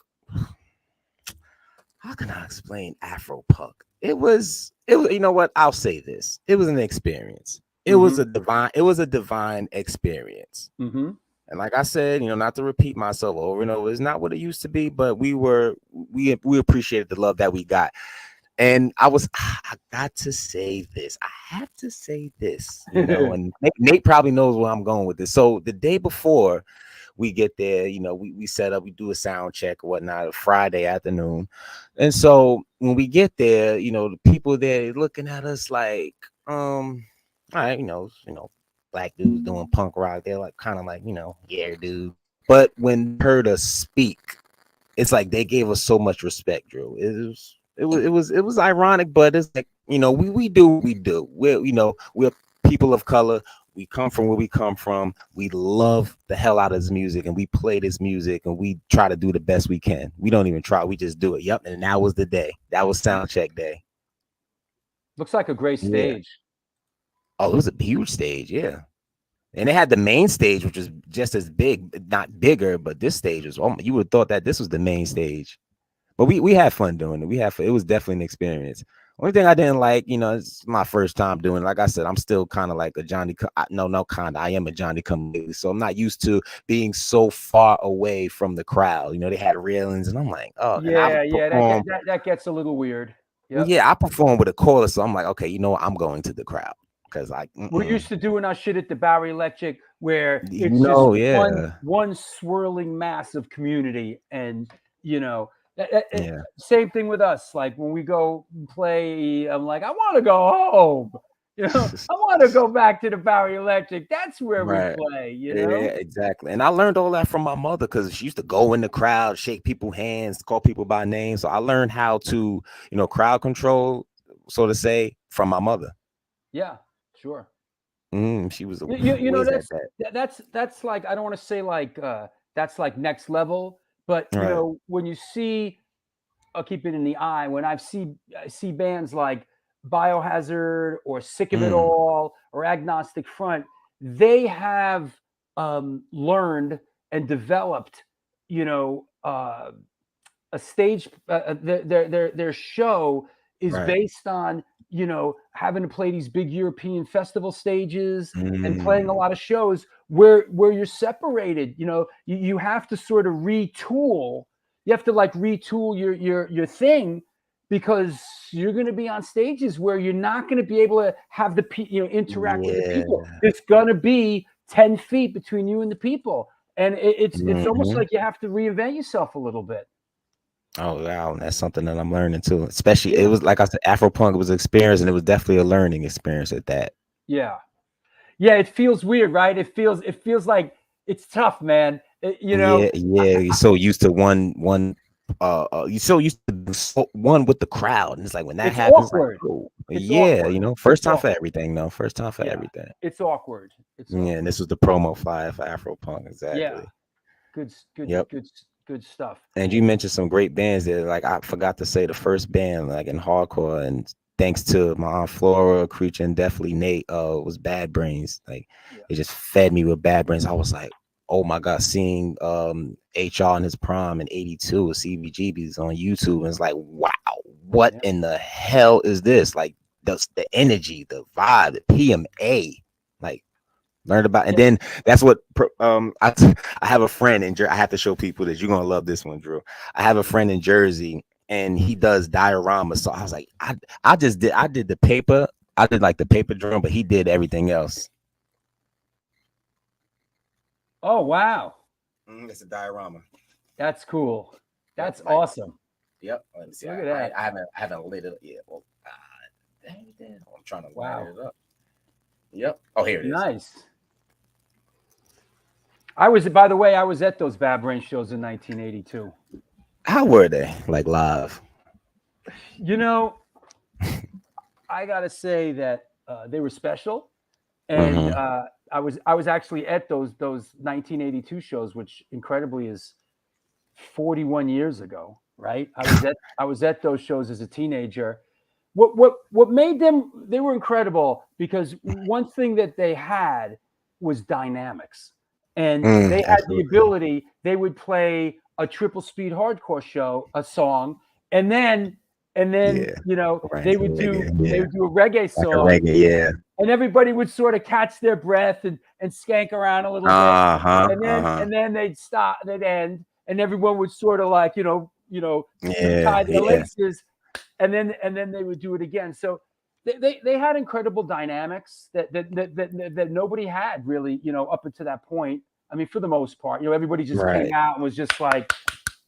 how can I explain Afropunk? It was, you know what? I'll say this. It was an experience. It was a divine experience. Mhm. And like I said, not to repeat myself over and over, it's not what it used to be, but we appreciated the love that we got. And I got to say this. I have to say this, and Nate probably knows where I'm going with this. So the day before we get there, we set up, we do a sound check or whatnot, Friday afternoon. And so when we get there, the people there looking at us like, all right, black dudes doing punk rock. They're like kind of like, yeah, dude. But when they heard us speak, it's like they gave us so much respect, Drew. It was ironic, but it's like, we do what we do. We're people of color. We come from where we come from. We love the hell out of this music, and we play this music, and we try to do the best we can. We don't even try. We just do it. Yep. And that was the day. That was sound check day. Looks like a great stage. Oh, it was a huge stage, yeah. And they had the main stage, which was just as big, not bigger, but this stage was, you would have thought that this was the main stage. But we had fun doing it. It was definitely an experience. Only thing I didn't like, it's my first time doing it. Like I said, I'm still kind of like a Johnny. I am a Johnny come lately. So I'm not used to being so far away from the crowd. They had railings, and I'm like, oh, Yeah. That gets a little weird. Yep. Yeah, I perform with a caller, so I'm like, okay, I'm going to the crowd because we're used to doing our shit at the Bowery Electric, where it's just one swirling mass of community, and same thing with us. Like when we go play, I'm like, I want to go home. I want to go back to the Bowery Electric. That's where we play. Yeah, exactly. And I learned all that from my mother because she used to go in the crowd, shake people's hands, call people by name. So I learned how to, crowd control, so to say, from my mother. Yeah, sure. She was that's like, I don't want to say like that's like next level, but when you see I'll keep it in the eye. When I see bands like Biohazard or Sick of It All or Agnostic Front, they have learned and developed, you know, a stage. Their show is Right. based on, you know, having to play these big European festival stages and playing a lot of shows where you're separated. You know, you have to sort of retool. You have to like retool your thing, because you're going to be on stages where you're not going to be able to have the interact with the people. There's going to be 10 feet between you and the people, and it's almost like you have to reinvent yourself a little bit. Oh wow, that's something that I'm learning too. Especially, it was like I said, Afropunk was an experience, and it was definitely a learning experience at that. Yeah, it feels weird, right? It feels like it's tough, man. You know, Yeah. You're so used to one. You're so used to one with the crowd, and it's like when that it's happens, awkward. like, oh, It's yeah, awkward. you know, first It's time for awkward. everything, though. First time for everything. It's awkward. It's Yeah, awkward. and this was the promo flyer for Afropunk, exactly. Yeah, good stuff. And you mentioned some great bands there. Like I forgot to say the first band, like in hardcore, and thanks to my Aunt Flora, Creature, and definitely Nate, was Bad Brains. Like it just fed me with Bad Brains. I was like, oh my God, seeing HR in his prime in '82 with CBGB's on YouTube, and it's like, wow, what in the hell is this? Like the energy, the vibe, the PMA, like. Learned about, and then that's what I have a friend in Jersey. I have to show people that you're gonna love this one, Drew. I have a friend in Jersey, and he does dioramas. So I was like, I did the paper, I did like the paper drum, but he did everything else. Oh wow, It's a diorama. that's cool. That's awesome. Yep. Let me see. Look at that. I haven't lit it yet. Well, dang it. I'm trying to light it up. Yep. Oh, here it is. Nice. By the way, I was at those Bad Brain shows in 1982. How were they? Like live? You know, I gotta say that they were special, and I was actually at those 1982 shows, which incredibly is 41 years ago, right? I was at those shows as a teenager. What made them? They were incredible because one thing that they had was dynamics. And they had the ability, they would play a triple speed hardcore show, a song, and then you know, they would do a reggae song. Like a reggae, and everybody would sort of catch their breath and skank around a little bit. And then they'd stop, they'd end, and everyone would sort of like, tie their laces, and then they would do it again. So they had incredible dynamics that nobody had really, up until that point. I mean, for the most part, everybody just came out and was just like,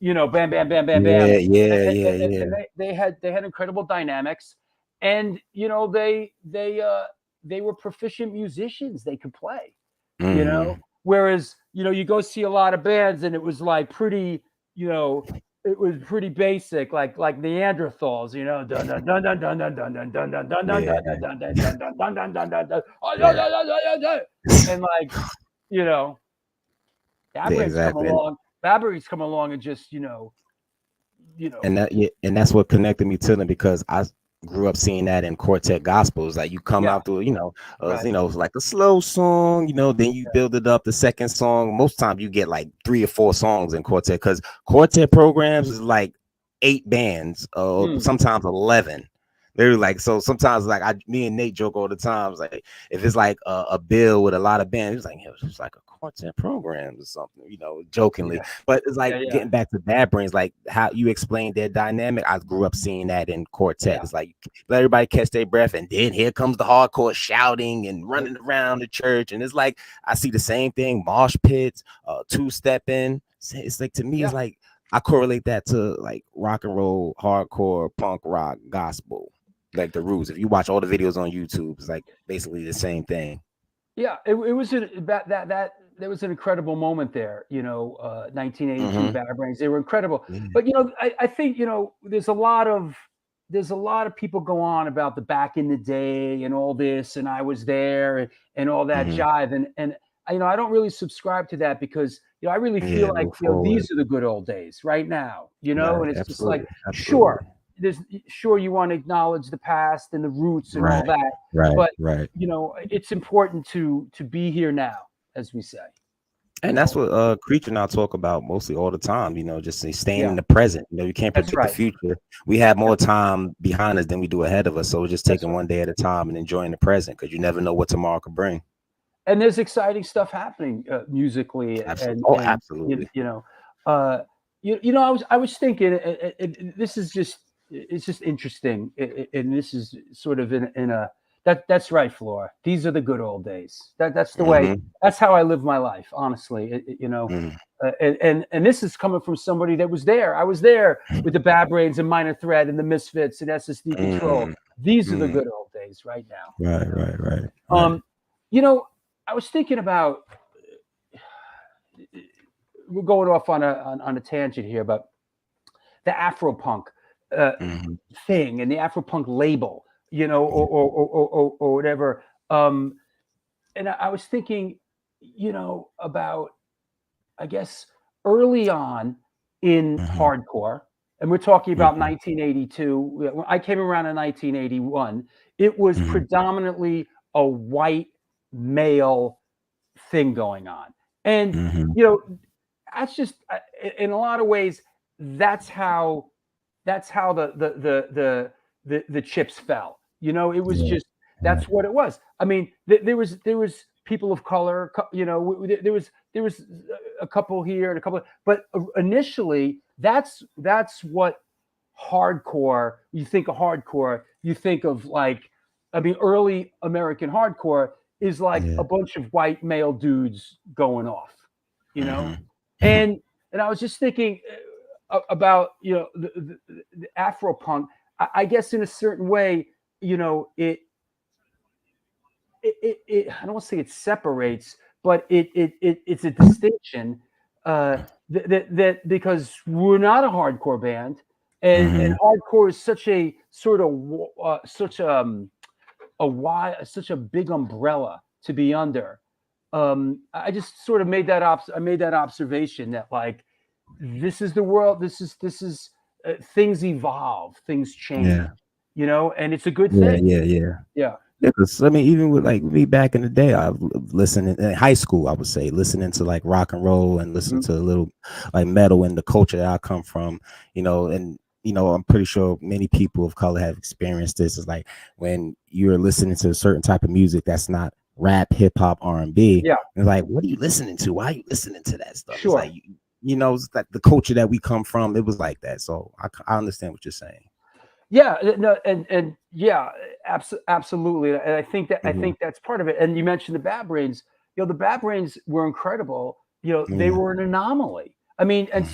bam, bam, bam, bam, bam. And they had incredible dynamics, and they were proficient musicians. They could play, Whereas you go see a lot of bands and it was like pretty, it was pretty basic, like Neanderthals, dun dun dun dun dun dun dun dun dun dun dun dun dun dun dun dun dun, and like, Fabry's come along and just, and that's what connected me to them, because I grew up seeing that in quartet gospels. Like you come out to, like a slow song, then you build it up. The second song, most times you get like 3 or 4 songs in quartet, because quartet programs is like 8 bands, sometimes 11. They're like, so sometimes like me and Nate joke all the time, like if it's like a bill with a lot of bands, it's like, it's like a quartet program or something, jokingly. But it's like getting back to Bad Brains, like how you explained their dynamic. I grew up seeing that in quartet. It's like let everybody catch their breath, and then here comes the hardcore shouting and running around the church, and it's like I see the same thing, mosh pits, 2-stepping. It's like, to me, it's like I correlate that to like rock and roll, hardcore, punk rock, gospel. Like the roots. If you watch all the videos on YouTube, it's like basically the same thing. Yeah, it was there was an incredible moment there. 1982 Bad Brains, they were incredible. But I think there's a lot of people go on about the back in the day and all this, and I was there and all that jive, and I don't really subscribe to that because I really feel like these are the good old days right now, and it's just like sure, sure you want to acknowledge the past and the roots and all that, but it's important to be here now, as we say. And that's what Creature and I talk about mostly all the time, just staying in the present. You can't predict the future. We have more time behind us than we do ahead of us. So we're just taking one day at a time and enjoying the present because you never know what tomorrow could bring. And there's exciting stuff happening musically. Absolutely. Absolutely. I was thinking, this is just, it's just interesting. And this is sort of in a, that's right, Flora. These are the good old days. That's the way. That's how I live my life, honestly. And this is coming from somebody that was there. I was there with the Bad Brains and Minor Threat and the Misfits and SSD Control. These are the good old days right now. Right. I was thinking about. We're going off on a tangent here, but the Afropunk thing and the Afropunk label. Or whatever. And I was thinking, about, I guess, early on in hardcore, and we're talking about 1982. When I came around in 1981, it was predominantly a white male thing going on. And, that's just, in a lot of ways, that's how the chips fell. It was just, that's what it was. I mean, there was people of color, there was a couple here and a couple, but initially that's what hardcore, you think of hardcore, you think of early American hardcore is like a bunch of white male dudes going off, and I was just thinking about, the Afropunk, I guess in a certain way, it I don't want to say it separates, but it's a distinction that because we're not a hardcore band, and hardcore is such a sort of such a big umbrella to be under. I just sort of made that observation that this is the world. This is things evolve, things change. And it's a good thing. Yeah. Because even with me back in the day, I've listened in high school. I would say listening to rock and roll and listening to a little metal and the culture that I come from. And I'm pretty sure many people of color have experienced this. It's when you're listening to a certain type of music that's not rap, hip hop, R&B. Yeah. It's what are you listening to? Why are you listening to that stuff? Sure. It's it's the culture that we come from. It was like that. So I understand what you're saying. Yeah, no, and yeah, absolutely. And I think that's part of it. And you mentioned the Bad Brains. The Bad Brains were incredible. They were an anomaly. I mean, and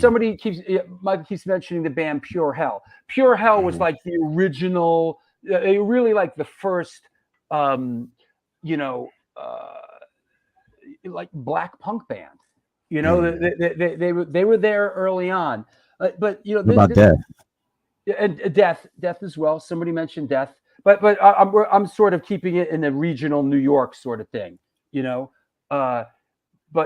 Michael keeps mentioning the band Pure Hell. Pure Hell was like the original. They were really like the first, black punk band. They were there early on, but what about Death? And Death as well. Somebody mentioned Death, but I'm sort of keeping it in a regional New York sort of thing, But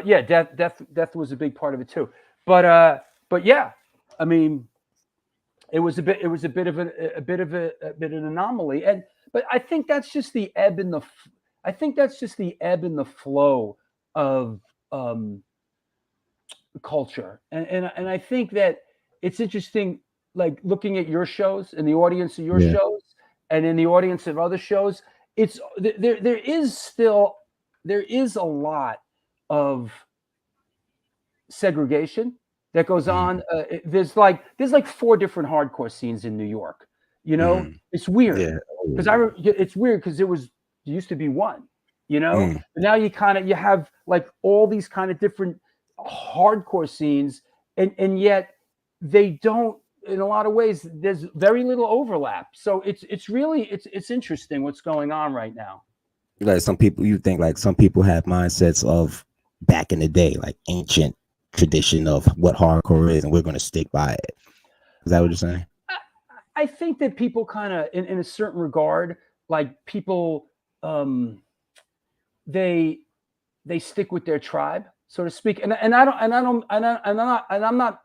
yeah, Death was a big part of it too. But yeah, I mean, it was a bit of an anomaly, but I think that's just the ebb and the flow of culture, and I think that it's interesting. Looking at your shows and the audience of your shows and in the audience of other shows, it's there is a lot of segregation that goes on. There's 4 different hardcore scenes in New York. It's weird because it's weird because there used to be one. But now you have all these kind of different hardcore scenes, and yet they don't. In a lot of ways, there's very little overlap. So it's really interesting what's going on right now. Some people, you think some people have mindsets of back in the day, ancient tradition of what hardcore is, and we're going to stick by it. Is that what you're saying? I think that people kind of, in a certain regard, people, they they stick with their tribe, so to speak. And I'm not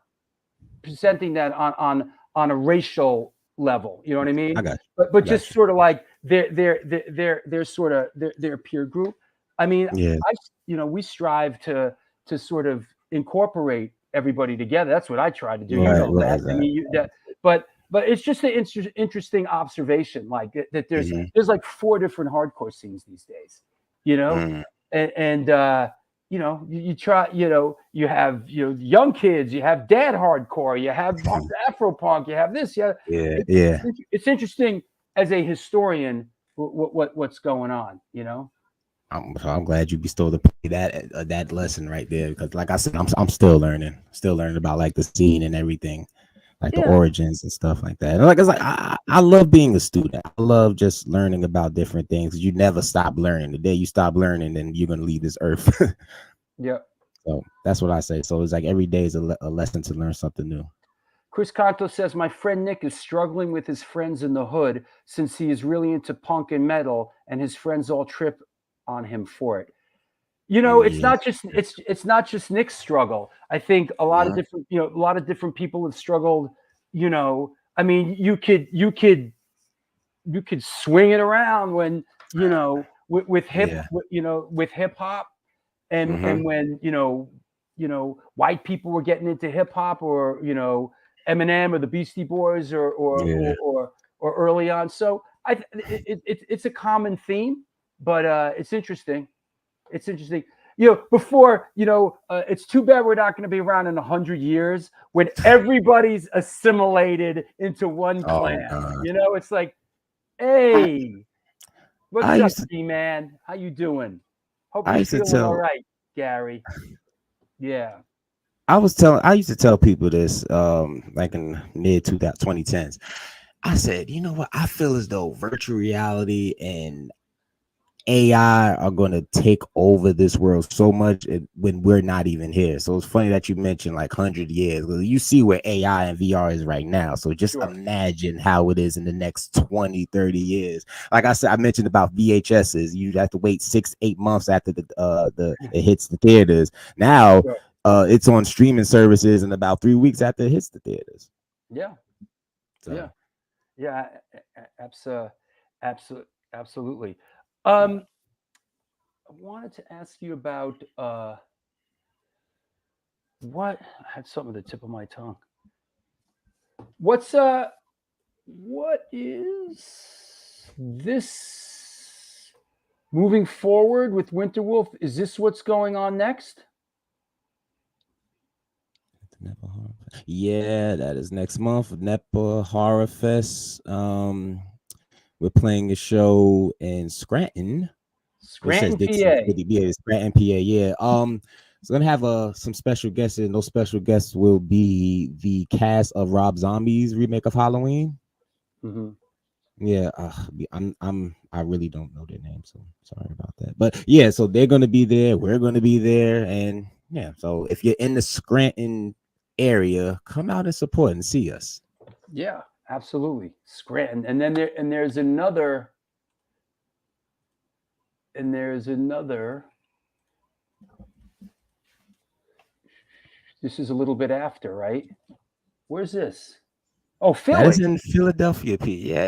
presenting that on a racial level. You know what I mean? I got But got just you. sort of like their sort of their peer group. I mean, Yeah. we strive to sort of incorporate everybody together. That's what I try to do. You Right. know Right. that. I Exactly. mean, but it's just an interesting observation, like that. Mhm. There's like 4 different hardcore scenes these days. You know, Mm. and you try. You have young kids. You have dad hardcore. You have Afro punk. You have this. Yeah, Yeah. Yeah. it's interesting as a historian what's going on. I'm glad you bestowed upon me that lesson right there, because like I said, I'm still learning about like the scene and everything, like the Yeah. origins and stuff like that. And like it's like I love being a student. I love just learning about different things. You never stop learning. The day you stop learning, then you're gonna leave this earth. Yeah. So that's what I say. So it's like every day is a lesson to learn something new. Chris Conto says, my friend Nick is struggling with his friends in the hood since he is really into punk and metal, and his friends all trip on him for it. It's Yeah. not just Nick's struggle. I think a lot of different people have struggled. I mean, you could swing it around when with Yeah. hip hop, and Mhm. when white people were getting into hip hop, or Eminem or the Beastie Boys, Yeah. or early on. So it's a common theme, but it's interesting. It's interesting. Before, it's too bad we're not going to be around in 100 years when everybody's assimilated into one Oh clan. God. It's like, hey, what's I up, used to D-man? How you doing? Hope I you're used to feeling all tell right, Gary. Yeah. I used to tell people this like in mid 2010s. I said, you know what? I feel as though virtual reality and AI are going to take over this world so much when we're not even here. So it's funny that you mentioned like 100 years. Well, you see where AI and VR is right now. So just Sure. imagine how it is in the next 20, 30 years. Like I said, I mentioned about VHSs. You have to wait 6-8 months after it hits the theaters. Now Sure. it's on streaming services in about 3 weeks after it hits the theaters. Yeah. So Yeah. Absolutely. Mm. I wanted to ask you about what I had something at the tip of my tongue. What is this moving forward with Winterwolf? Is this what's going on next? Yeah, that is next month. NEPA Horror Fest. We're playing a show in Scranton. It says Scranton, Dixon PA. City, yeah, Scranton, PA. Yeah. It's gonna have some special guests, and those special guests will be the cast of Rob Zombie's remake of Halloween. Mm-hmm. Yeah, I really don't know their name, so sorry about that. But yeah, so they're gonna be there. We're gonna be there, and yeah. So if you're in the Scranton area, come out and support and see us. Yeah, absolutely. Scranton. And then there's another. This is a little bit after, right? Where's this? Oh, That Philly. is in Philadelphia, P. Yeah.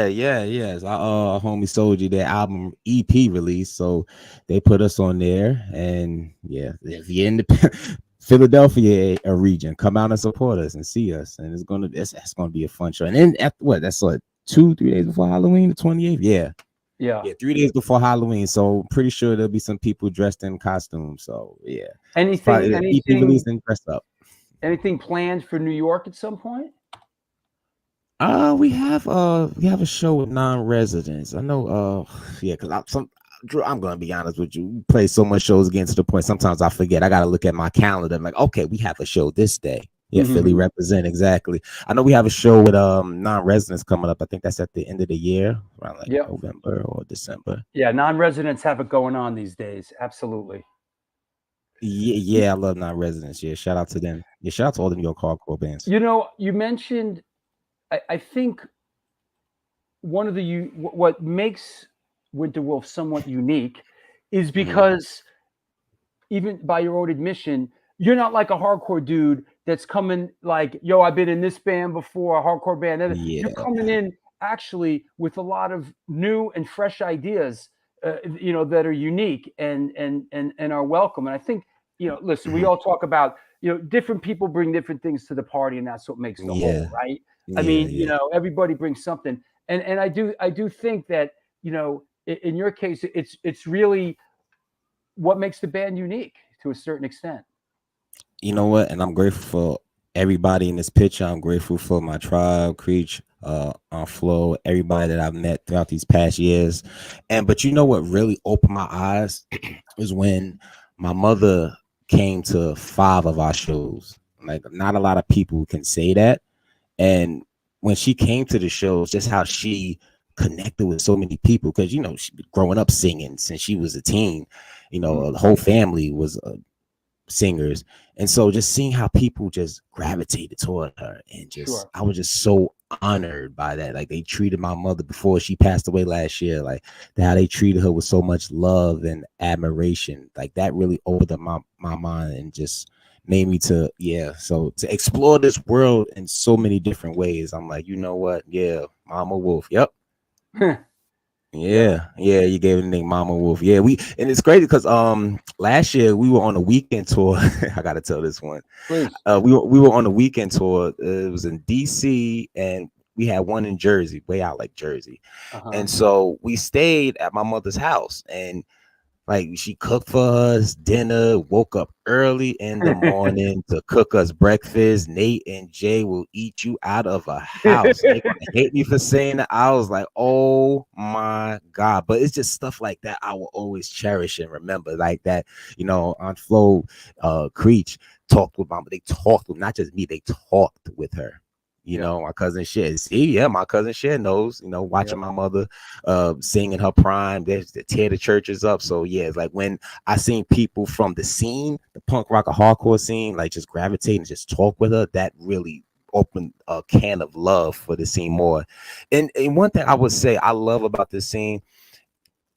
Yes. Our homie sold you their album EP release, so they put us on there. And yeah, if you're in the Philadelphia region, come out and support us and see us. And it's gonna be a fun show. And then that's what 2-3 days before Halloween, the 28th. Yeah, 3 days before Halloween. So pretty sure there'll be some people dressed in costumes. So yeah, it's probably an EP release and dressed up. Anything planned for New York at some point? We have a show with non-residents. I know yeah, because I'm gonna be honest with you. We play so much shows again to the point sometimes I forget. I gotta look at my calendar. I'm like, okay, we have a show this day. Yeah, Mm-hmm. Philly represent exactly. I know we have a show with non-residents coming up. I think that's at the end of the year, around like November or December. Yeah, non-residents have it going on these days. Absolutely. Yeah, I love non-residents. Yeah, shout out to them. Yeah, shout out to all the New York hardcore bands. You mentioned, I think one of what makes Winterwolf somewhat unique is because even by your own admission, you're not like a hardcore dude that's coming like, yo, I've been in this band before, a hardcore band. Yeah. You're coming in actually with a lot of new and fresh ideas, that are unique and are welcome. And I think, listen, we all talk about, different people bring different things to the party, and that's what makes the whole, right? I mean, everybody brings something, and I do think that, in your case, it's really what makes the band unique to a certain extent. You know what? And I'm grateful for everybody in this picture. I'm grateful for my tribe, Creech, on Flow, everybody that I've met throughout these past years. But you know what really opened my eyes was when my mother came to 5 of our shows. Like, not a lot of people can say that. And when she came to the shows, just how she connected with so many people, because she's been growing up singing since she was a teen. The whole family was singers, and so just seeing how people just gravitated toward her, and just I was just so honored by that. Like, they treated my mother before she passed away last year, like how they treated her with so much love and admiration. Like, that really opened up my mind and just made me to explore this world in so many different ways. I'm like, you know what? Yeah, Mama Wolf. Yep. Yeah, you gave it the name Mama Wolf. Yeah, and it's crazy because last year we were on a weekend tour. I gotta tell this one. Please. We were on a weekend tour. It was in DC, and we had one in Jersey, way out like Jersey. And so we stayed at my mother's house, and like, she cooked for us dinner, woke up early in the morning to cook us breakfast. Nate and Jay will eat you out of a house. They gonna hate me for saying that. I was like, oh my God. But it's just stuff like that I will always cherish and remember. Like that, on Flo, Creech talked with Mama. They talked with, not just me, they talked with her. My cousin Shed. My cousin Shed knows, watching my mother sing in her prime, they tear the churches up. So it's like when I seen people from the scene, the punk rock or hardcore scene, like just gravitate and just talk with her, that really opened a can of love for the scene more. And one thing I would say I love about this scene,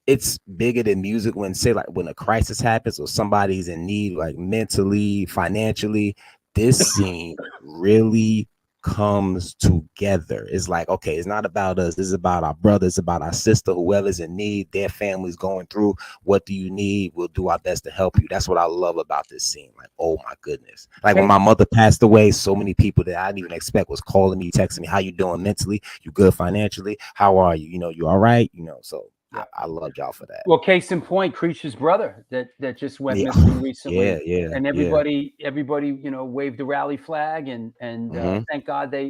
it's bigger than music. When a crisis happens or somebody's in need, like mentally, financially, this scene really comes together. It's like, okay, it's not about us, this is about our brother, it's about our sister, whoever's in need, their family's going through. What do you need? We'll do our best to help you. That's what I love about this scene. Like, oh my goodness, like when my mother passed away, so many people that I didn't even expect was calling me, texting me, how you doing mentally, you good financially, how are you, you all right, so I loved y'all for that. Well, case in point, Creech's brother that just went missing recently. And everybody, waved the rally flag, and thank God they,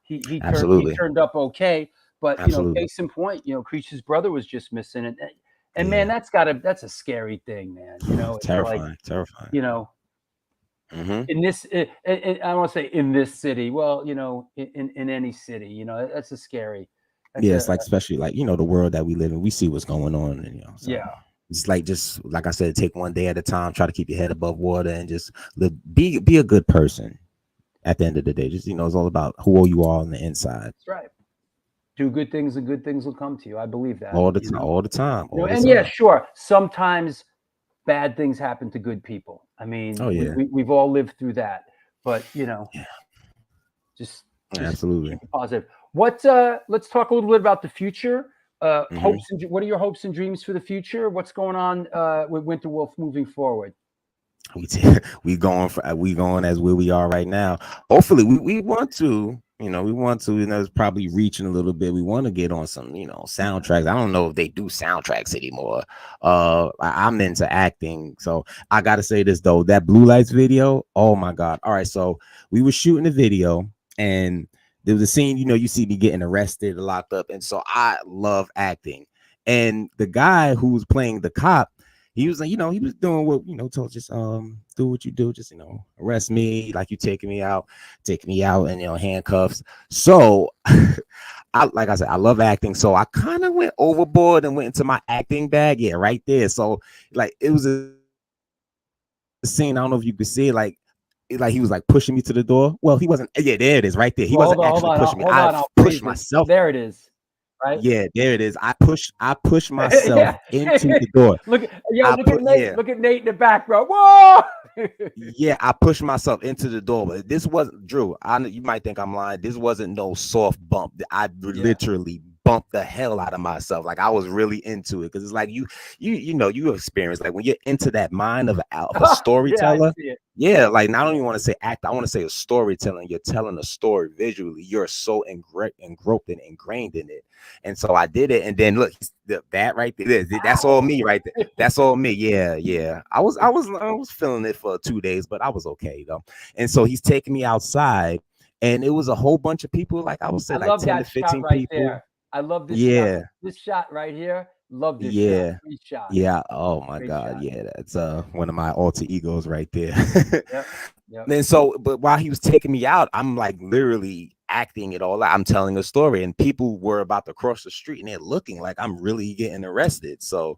he turned up okay. But case in point, Creech's brother was just missing, and man, that's a scary thing, man. It's terrifying. In this, and I want to say in this city. Well, in any city, that's a scary. It's like, especially like, the world that we live in, we see what's going on, and it's like, just like I said, take one day at a time, try to keep your head above water, and just be a good person at the end of the day. Just, it's all about who you are on the inside. That's right. Do good things and good things will come to you. I believe that all the time. Sure, sometimes bad things happen to good people. I mean, we've all lived through that, but just absolutely positive. Let's talk a little bit about the future. Hopes and what are your hopes and dreams for the future? What's going on with Winterwolf moving forward? We going as where we are right now. Hopefully, we want to. It's probably reaching a little bit. We want to get on some, soundtracks. I don't know if they do soundtracks anymore. I'm into acting, so I gotta say this though. That Blue Lights video, oh my God! All right, so we were shooting the video, and there was a scene, you see me getting arrested, locked up. And so I love acting. And the guy who was playing the cop, he was like, he was doing what, told just do what you do, just arrest me, like you taking me out and handcuffs. So like I said, I love acting. So I kind of went overboard and went into my acting bag. Yeah, right there. So like it was a scene, I don't know if you could see it, like he was like pushing me to the door. Well, he wasn't. Yeah, there it is, right there. He wasn't actually pushing me. I pushed myself. There it is. right? Yeah, there it is. I push myself into the door. Look at Nate. Yeah. Look at Nate in the back, bro. Whoa! Yeah, I pushed myself into the door, but this wasn't Drew. You might think I'm lying. This wasn't no soft bump. I literally bumped the hell out of myself. Like I was really into it because it's like you experience like when you're into that mind of a storyteller. Yeah, like not only want to say act, I want to say a storytelling. You're telling a story visually. You're so engroped and ingrained in it. And so I did it, and then look, that right there. That's all me right there. That's all me. Yeah. I was feeling it for 2 days, but I was okay though. And so he's taking me outside, and it was a whole bunch of people. Like I would say, like 10 to 15 people. There. I love this. Yeah, shot. This shot right here. Love this. Yeah. Shot. Yeah. Oh my Great God. shot. Yeah, that's one of my alter egos right there. Yep. And so, but while he was taking me out, I'm like literally acting it all out. I'm telling a story, and people were about to cross the street, and they're looking like I'm really getting arrested. So,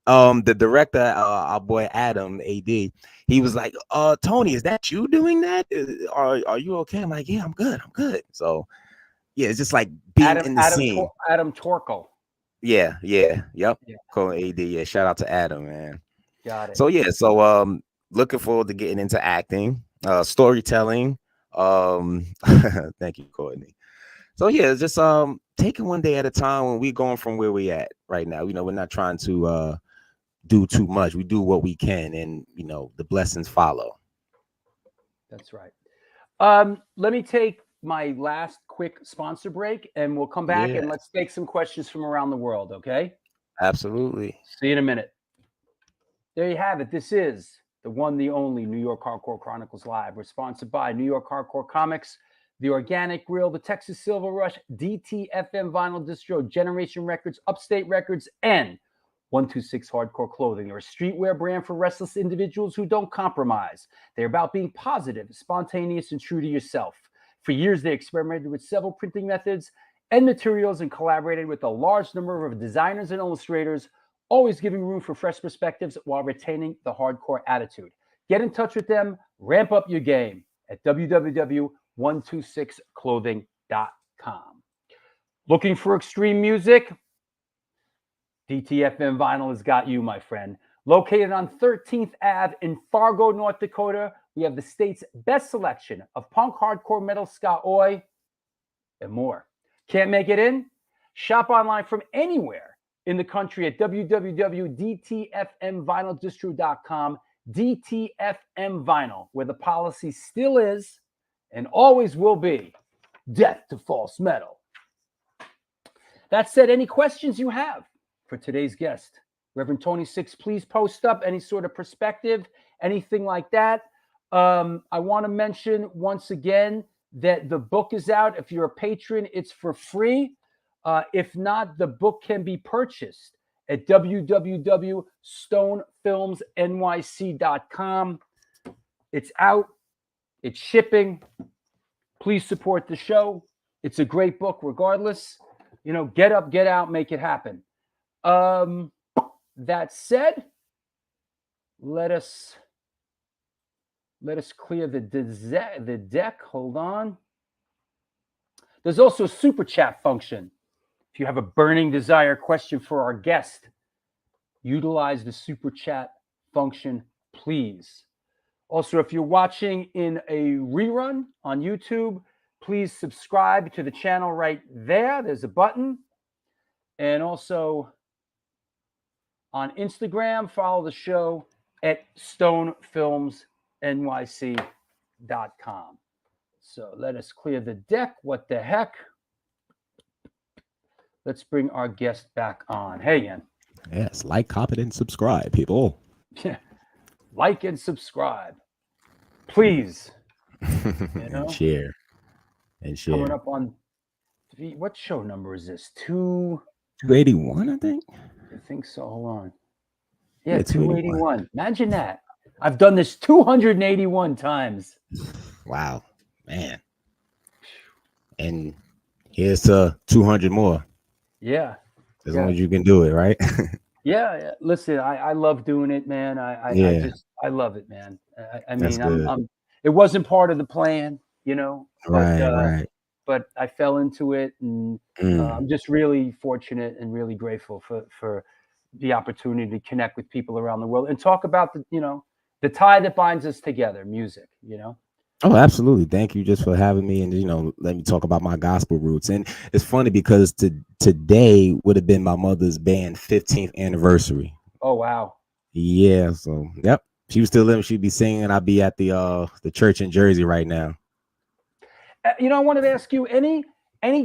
the director, our boy Adam, AD, he was like, Tony, is that you doing that? Are you okay? I'm like, yeah, I'm good. So, yeah, it's just like being in the scene. Adam Torkel. Yep. Calling AD. Yeah, shout out to Adam, man. Got it. So yeah, looking forward to getting into acting, storytelling. Thank you, Courtney. So yeah, just taking one day at a time when we're going from where we at right now. We're not trying to do too much. We do what we can, and the blessings follow. That's right. Let me take my last quick sponsor break, and we'll come back and let's take some questions from around the world. Okay? Absolutely. See you in a minute. There you have it. This is the one, the only New York Hardcore Chronicles Live. We're sponsored by New York Hardcore Comics, The Organic Grill, the Texas Silver Rush, DTFM Vinyl Distro, Generation Records, Upstate Records, and 126 Hardcore Clothing. They're a streetwear brand for restless individuals who don't compromise. They're about being positive, spontaneous, and true to yourself. For years, they experimented with several printing methods and materials and collaborated with a large number of designers and illustrators, always giving room for fresh perspectives while retaining the hardcore attitude. Get in touch with them, ramp up your game at www.126clothing.com. Looking for extreme music? DTFM Vinyl has got you, my friend. Located on 13th Ave in Fargo, North Dakota, we have the state's best selection of punk, hardcore, metal, ska, oi, and more. Can't make it in? Shop online from anywhere in the country at www.dtfmvinyldistro.com. DTFM Vinyl, where the policy still is and always will be death to false metal. That said, any questions you have for today's guest, Reverend Tony Six, please post up any sort of perspective, anything like that. I want to mention once again that the book is out. If you're a patron, it's for free. If not, the book can be purchased at www.stonefilmsnyc.com. It's out. It's shipping. Please support the show. It's a great book regardless. Get up, get out, make it happen. That said, let us clear the deck. Hold on. There's also a super chat function. If you have a burning desire question for our guest, utilize the super chat function, please. Also, if you're watching in a rerun on YouTube, please subscribe to the channel right there. There's a button. And also on Instagram, follow the show at stonefilmsnyc.com. So let us clear the deck. What the heck? Let's bring our guest back on. Hey, again. Yes, like, comment, and subscribe, people. Yeah. Like and subscribe. Please. And share. Coming up on what show number is this? 281, I think. I think so. Hold on. Yeah, 281. 281. Imagine that. I've done this 281 times. Wow, man. And here's 200 more. Yeah. As long as you can do it, right? Yeah. Listen, I love doing it, man. I love it, man. I mean, it wasn't part of the plan, Right. but I fell into it, and I'm just really fortunate and really grateful for the opportunity to connect with people around the world and talk about the tie that binds us together, music. Oh, absolutely. Thank you just for having me, and let me talk about my gospel roots. And it's funny because today would have been my mother's band 15th anniversary. Oh wow. Yeah, so yep. She was still living, she'd be singing. I'd be at the church in Jersey right now. I wanted to ask you any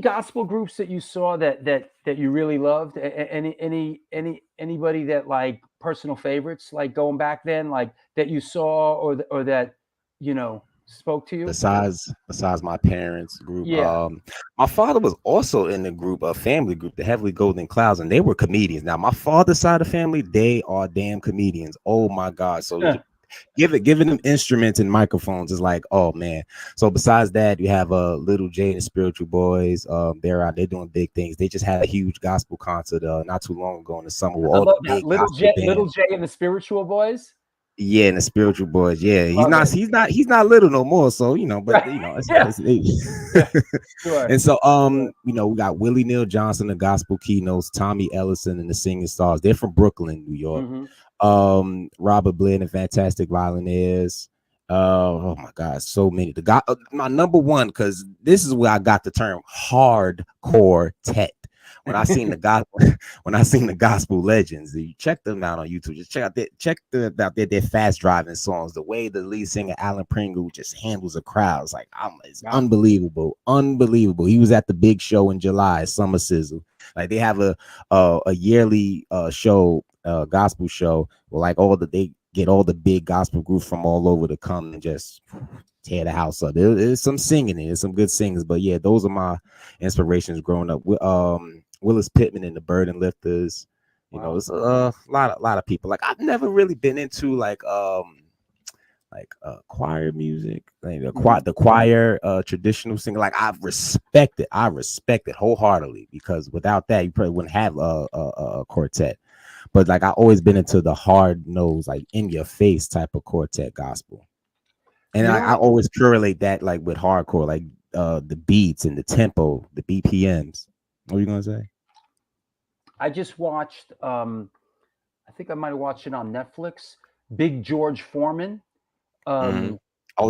gospel groups that you saw that you really loved. Anybody that like personal favorites, like going back then, like that you saw or that spoke to you. Besides my parents' group, Yeah. my father was also in the group, a family group, the Heavenly Golden Clouds, and they were comedians. Now, my father's side of the family, they are damn comedians. Oh my God! So giving them instruments and microphones is like, oh man. So besides that, you have Little J and the Spiritual Boys. They're doing big things. They just had a huge gospel concert not too long ago in the summer with I all the love that. big gospel bands. Little J and the Spiritual Boys. Yeah, and the Spiritual Boys. Yeah, Love he's not little no more. So but Yeah. Sure. And so we got Willie Neal Johnson, the gospel keynotes, Tommy Ellison and the Singing Stars. They're from Brooklyn, New York. Robert Blair, the Fantastic Violinaires. Oh my God, so many. My number one, because this is where I got the term hardcore tet. When I seen the gospel legends, you check them out on YouTube. Just check out their fast driving songs. The way the lead singer Alan Pringle just handles a crowd, it's like it's unbelievable. He was at the big show in July, Summer Sizzle. Like they have a yearly show, gospel show, where like they get all the big gospel groups from all over to come and just tear the house up. There's some singing, there's some good singers, but yeah, those are my inspirations growing up. Willis Pittman and the Burden Lifters. It's a lot of people. Like I've never really been into like choir music, like the choir traditional singing. Like I respect it wholeheartedly, because without that you probably wouldn't have a quartet. But like I always been into the hard nose, like in your face type of quartet gospel. And I always correlate that like with hardcore, like the beats and the tempo, the BPMs. What are you gonna say? I just watched. I think I might have watched it on Netflix. Big George Foreman. Oh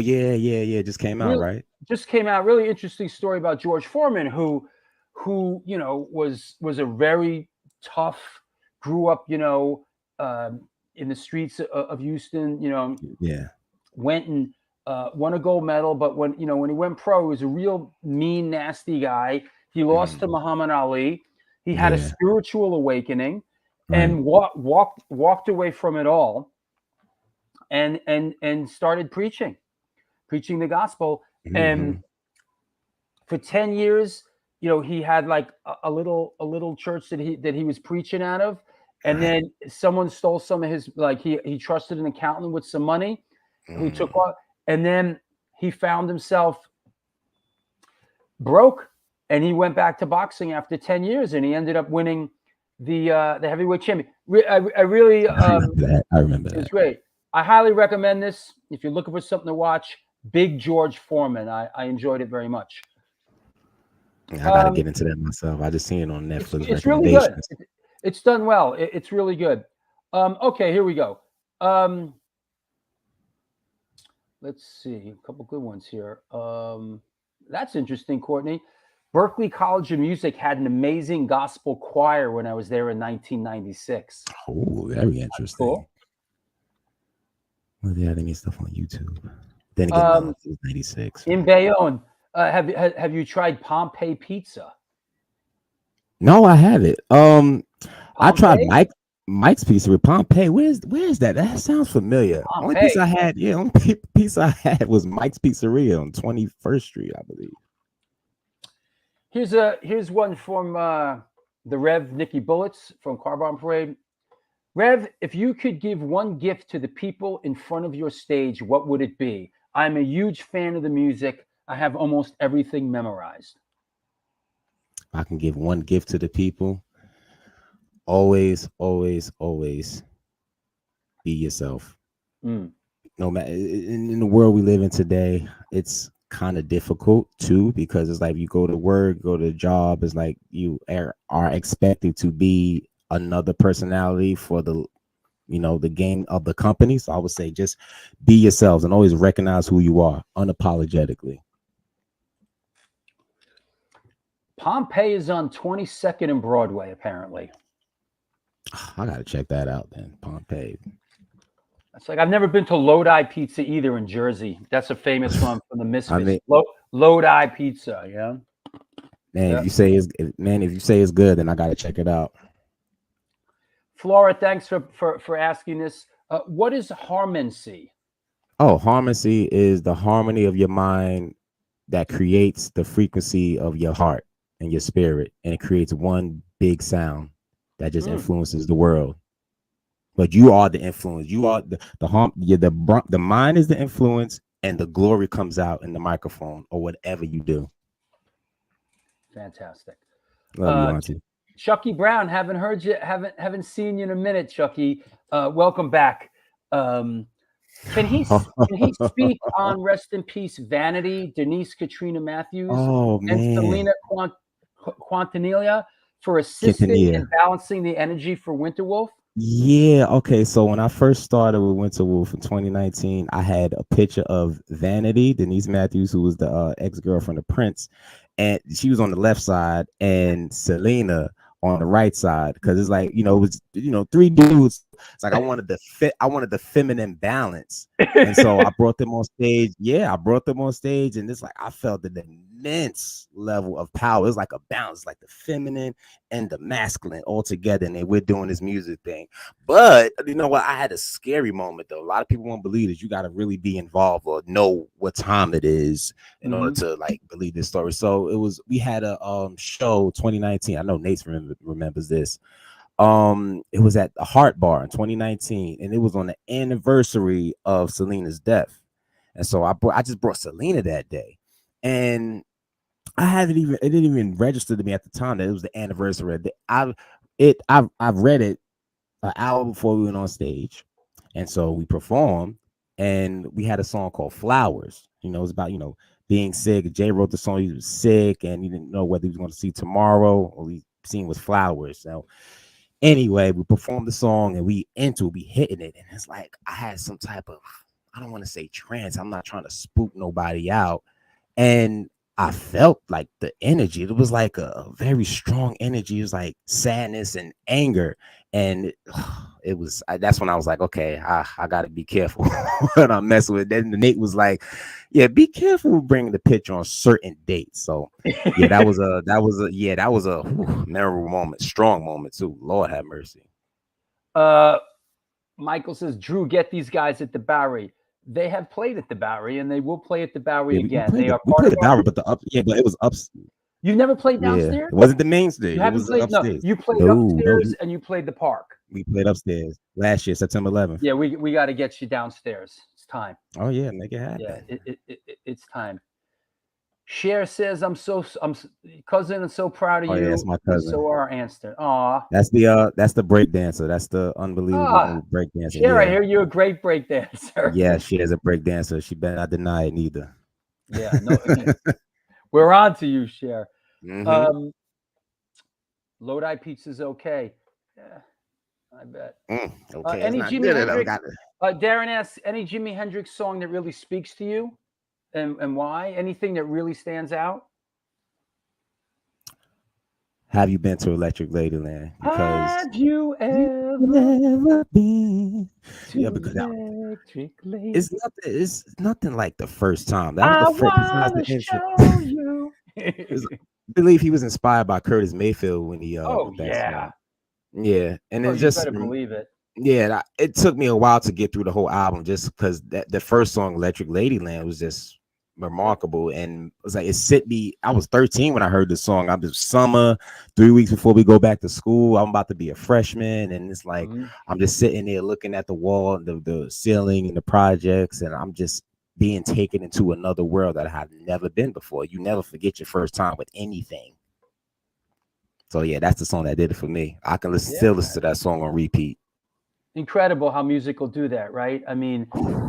yeah. Just came out, right? Just came out. Really interesting story about George Foreman, who was a very tough. Grew up, in the streets of Houston. Yeah. Went and won a gold medal, but when he went pro, he was a real mean, nasty guy. He lost to Muhammad Ali. He had a spiritual awakening, and walked away from it all, and started preaching the gospel. And for 10 years, he had like a little church that he was preaching out of, and then someone stole some of his, like he trusted an accountant with some money, who took off, and then he found himself broke. And he went back to boxing after 10 years, and he ended up winning the heavyweight champion. I really I remember that. It's great. I highly recommend this if you're looking for something to watch. Big George Foreman. I enjoyed it very much. I gotta get into that myself. I just seen it on Netflix. It's really good. It's done well. It's really good. Okay, here we go. Let's see, a couple good ones here. That's interesting, Courtney. Berklee College of Music had an amazing gospel choir when I was there in 1996. Oh, very interesting. Cool. Well, they had any stuff on YouTube. Then again, no, it was 96. In Bayonne, have you tried Pompeii pizza? No, I haven't. I tried Mike's Pizza with Pompeii. Where's that? That sounds familiar. Pompeii. Only piece I had was Mike's Pizzeria on 21st Street, I believe. Here's one from the Rev Nikki Bullets from Car Bomb Parade. Rev, if you could give one gift to the people in front of your stage, what would it be? I'm a huge fan of the music. I have almost everything memorized. I can give one gift to the people. Always be yourself. No matter in the world we live in today, it's kind of difficult too, because it's like you go to work, go to the job, it's like you are expected to be another personality for the the game of the company. So I would say just be yourselves and always recognize who you are unapologetically. Pompeii is on 22nd and Broadway, apparently. I gotta check that out then. Pompeii. It's like I've never been to Lodi Pizza either in Jersey. That's a famous one from the Misfits. I mean, Lodi Pizza, yeah. Man, Yeah. if you say it's good, then I gotta check it out. Flora, thanks for asking this. What is harmancy? Oh, harmancy is the harmony of your mind that creates the frequency of your heart and your spirit, and it creates one big sound that just influences the world. But you are the influence. You are the mind is the influence, and the glory comes out in the microphone or whatever you do. Fantastic. Love you, Auntie. Chucky Brown, haven't heard you, haven't seen you in a minute, Chucky. Welcome back. Can he speak on Rest in Peace Vanity, Denise Katrina Matthews, and Selena Quintanilla for assisting in balancing the energy for Winterwolf? Yeah, okay. So when I first started with Winterwolf in 2019, I had a picture of Vanity, Denise Matthews, who was the ex-girlfriend of Prince, and she was on the left side, and Selena on the right side, because it's like, it was, three dudes. It's like I wanted the feminine balance. And so I brought them on stage. Yeah, I brought them on stage, and it's like I felt an immense level of power. It's like a balance, like the feminine and the masculine all together, and then we're doing this music thing. But you know what? I had a scary moment though. A lot of people won't believe that you got to really be involved or know what time it is in order to like believe this story. So we had a show 2019. I know Nate remembers this. It was at the Heart Bar in 2019, and it was on the anniversary of Selena's death. And so I just brought Selena that day, and it didn't even register to me at the time that it was the anniversary. I've read it an hour before we went on stage, and so we performed, and we had a song called Flowers. It's about being sick. Jay wrote the song. He was sick, and he didn't know whether he was going to see tomorrow, or he seen was Flowers. So anyway, we performed the song, and we hitting it, and it's like I had some type of, I don't want to say trance. I'm not trying to spook nobody out, and I felt like the energy. It was like a very strong energy. It was like sadness and anger, and that's when I was like, okay, I got to be careful when I'm messing with. Then Nate was like, yeah, be careful with bringing the picture on certain dates. So yeah, that was a memorable moment, strong moment too. Lord have mercy. Michael says, Drew, get these guys at the Bowery. They have played at the Bowery, and they will play at the Bowery again. They are part of the Bowery, but but it was up. You've never played downstairs? Yeah, it wasn't the main stage. It was upstairs. No, you played upstairs, and you played the park. We played upstairs last year, September 11th. Yeah, we got to get you downstairs. It's time. Oh yeah, make it happen. Yeah, it's time. Cher says, I'm cousin, and so proud of you. Yeah, that's my cousin. So are Anston. Aw. That's the break dancer. That's the unbelievable break dancer. Cher, I hear you're a great break dancer. Yeah, she is a break dancer. She better not deny it neither. Yeah, no, we're on to you, Cher. Lodi Pizza's okay. Yeah, I bet. Okay, any Jimi Hendrix? Darren asks, any Jimi Hendrix song that really speaks to you, and why? Anything that really stands out? Have you been to Electric Ladyland? Have you ever been? Yeah, because Electric Ladyland. It's nothing like the first time. That was the first. Show you. I believe he was inspired by Curtis Mayfield when he. Yeah. Yeah, and you just better believe it. Yeah, it took me a while to get through the whole album, just because the first song, Electric Ladyland, was just remarkable, and it was like it hit me. I was 13 when I heard the song. I'm just summer, 3 weeks before we go back to school. I'm about to be a freshman, and it's like I'm just sitting there looking at the wall, the ceiling, and the projects, and I'm just being taken into another world that I have never been before. You never forget your first time with anything. So yeah, that's the song that did it for me. I can still listen to that song on repeat. incredible how music will do that, right? I mean,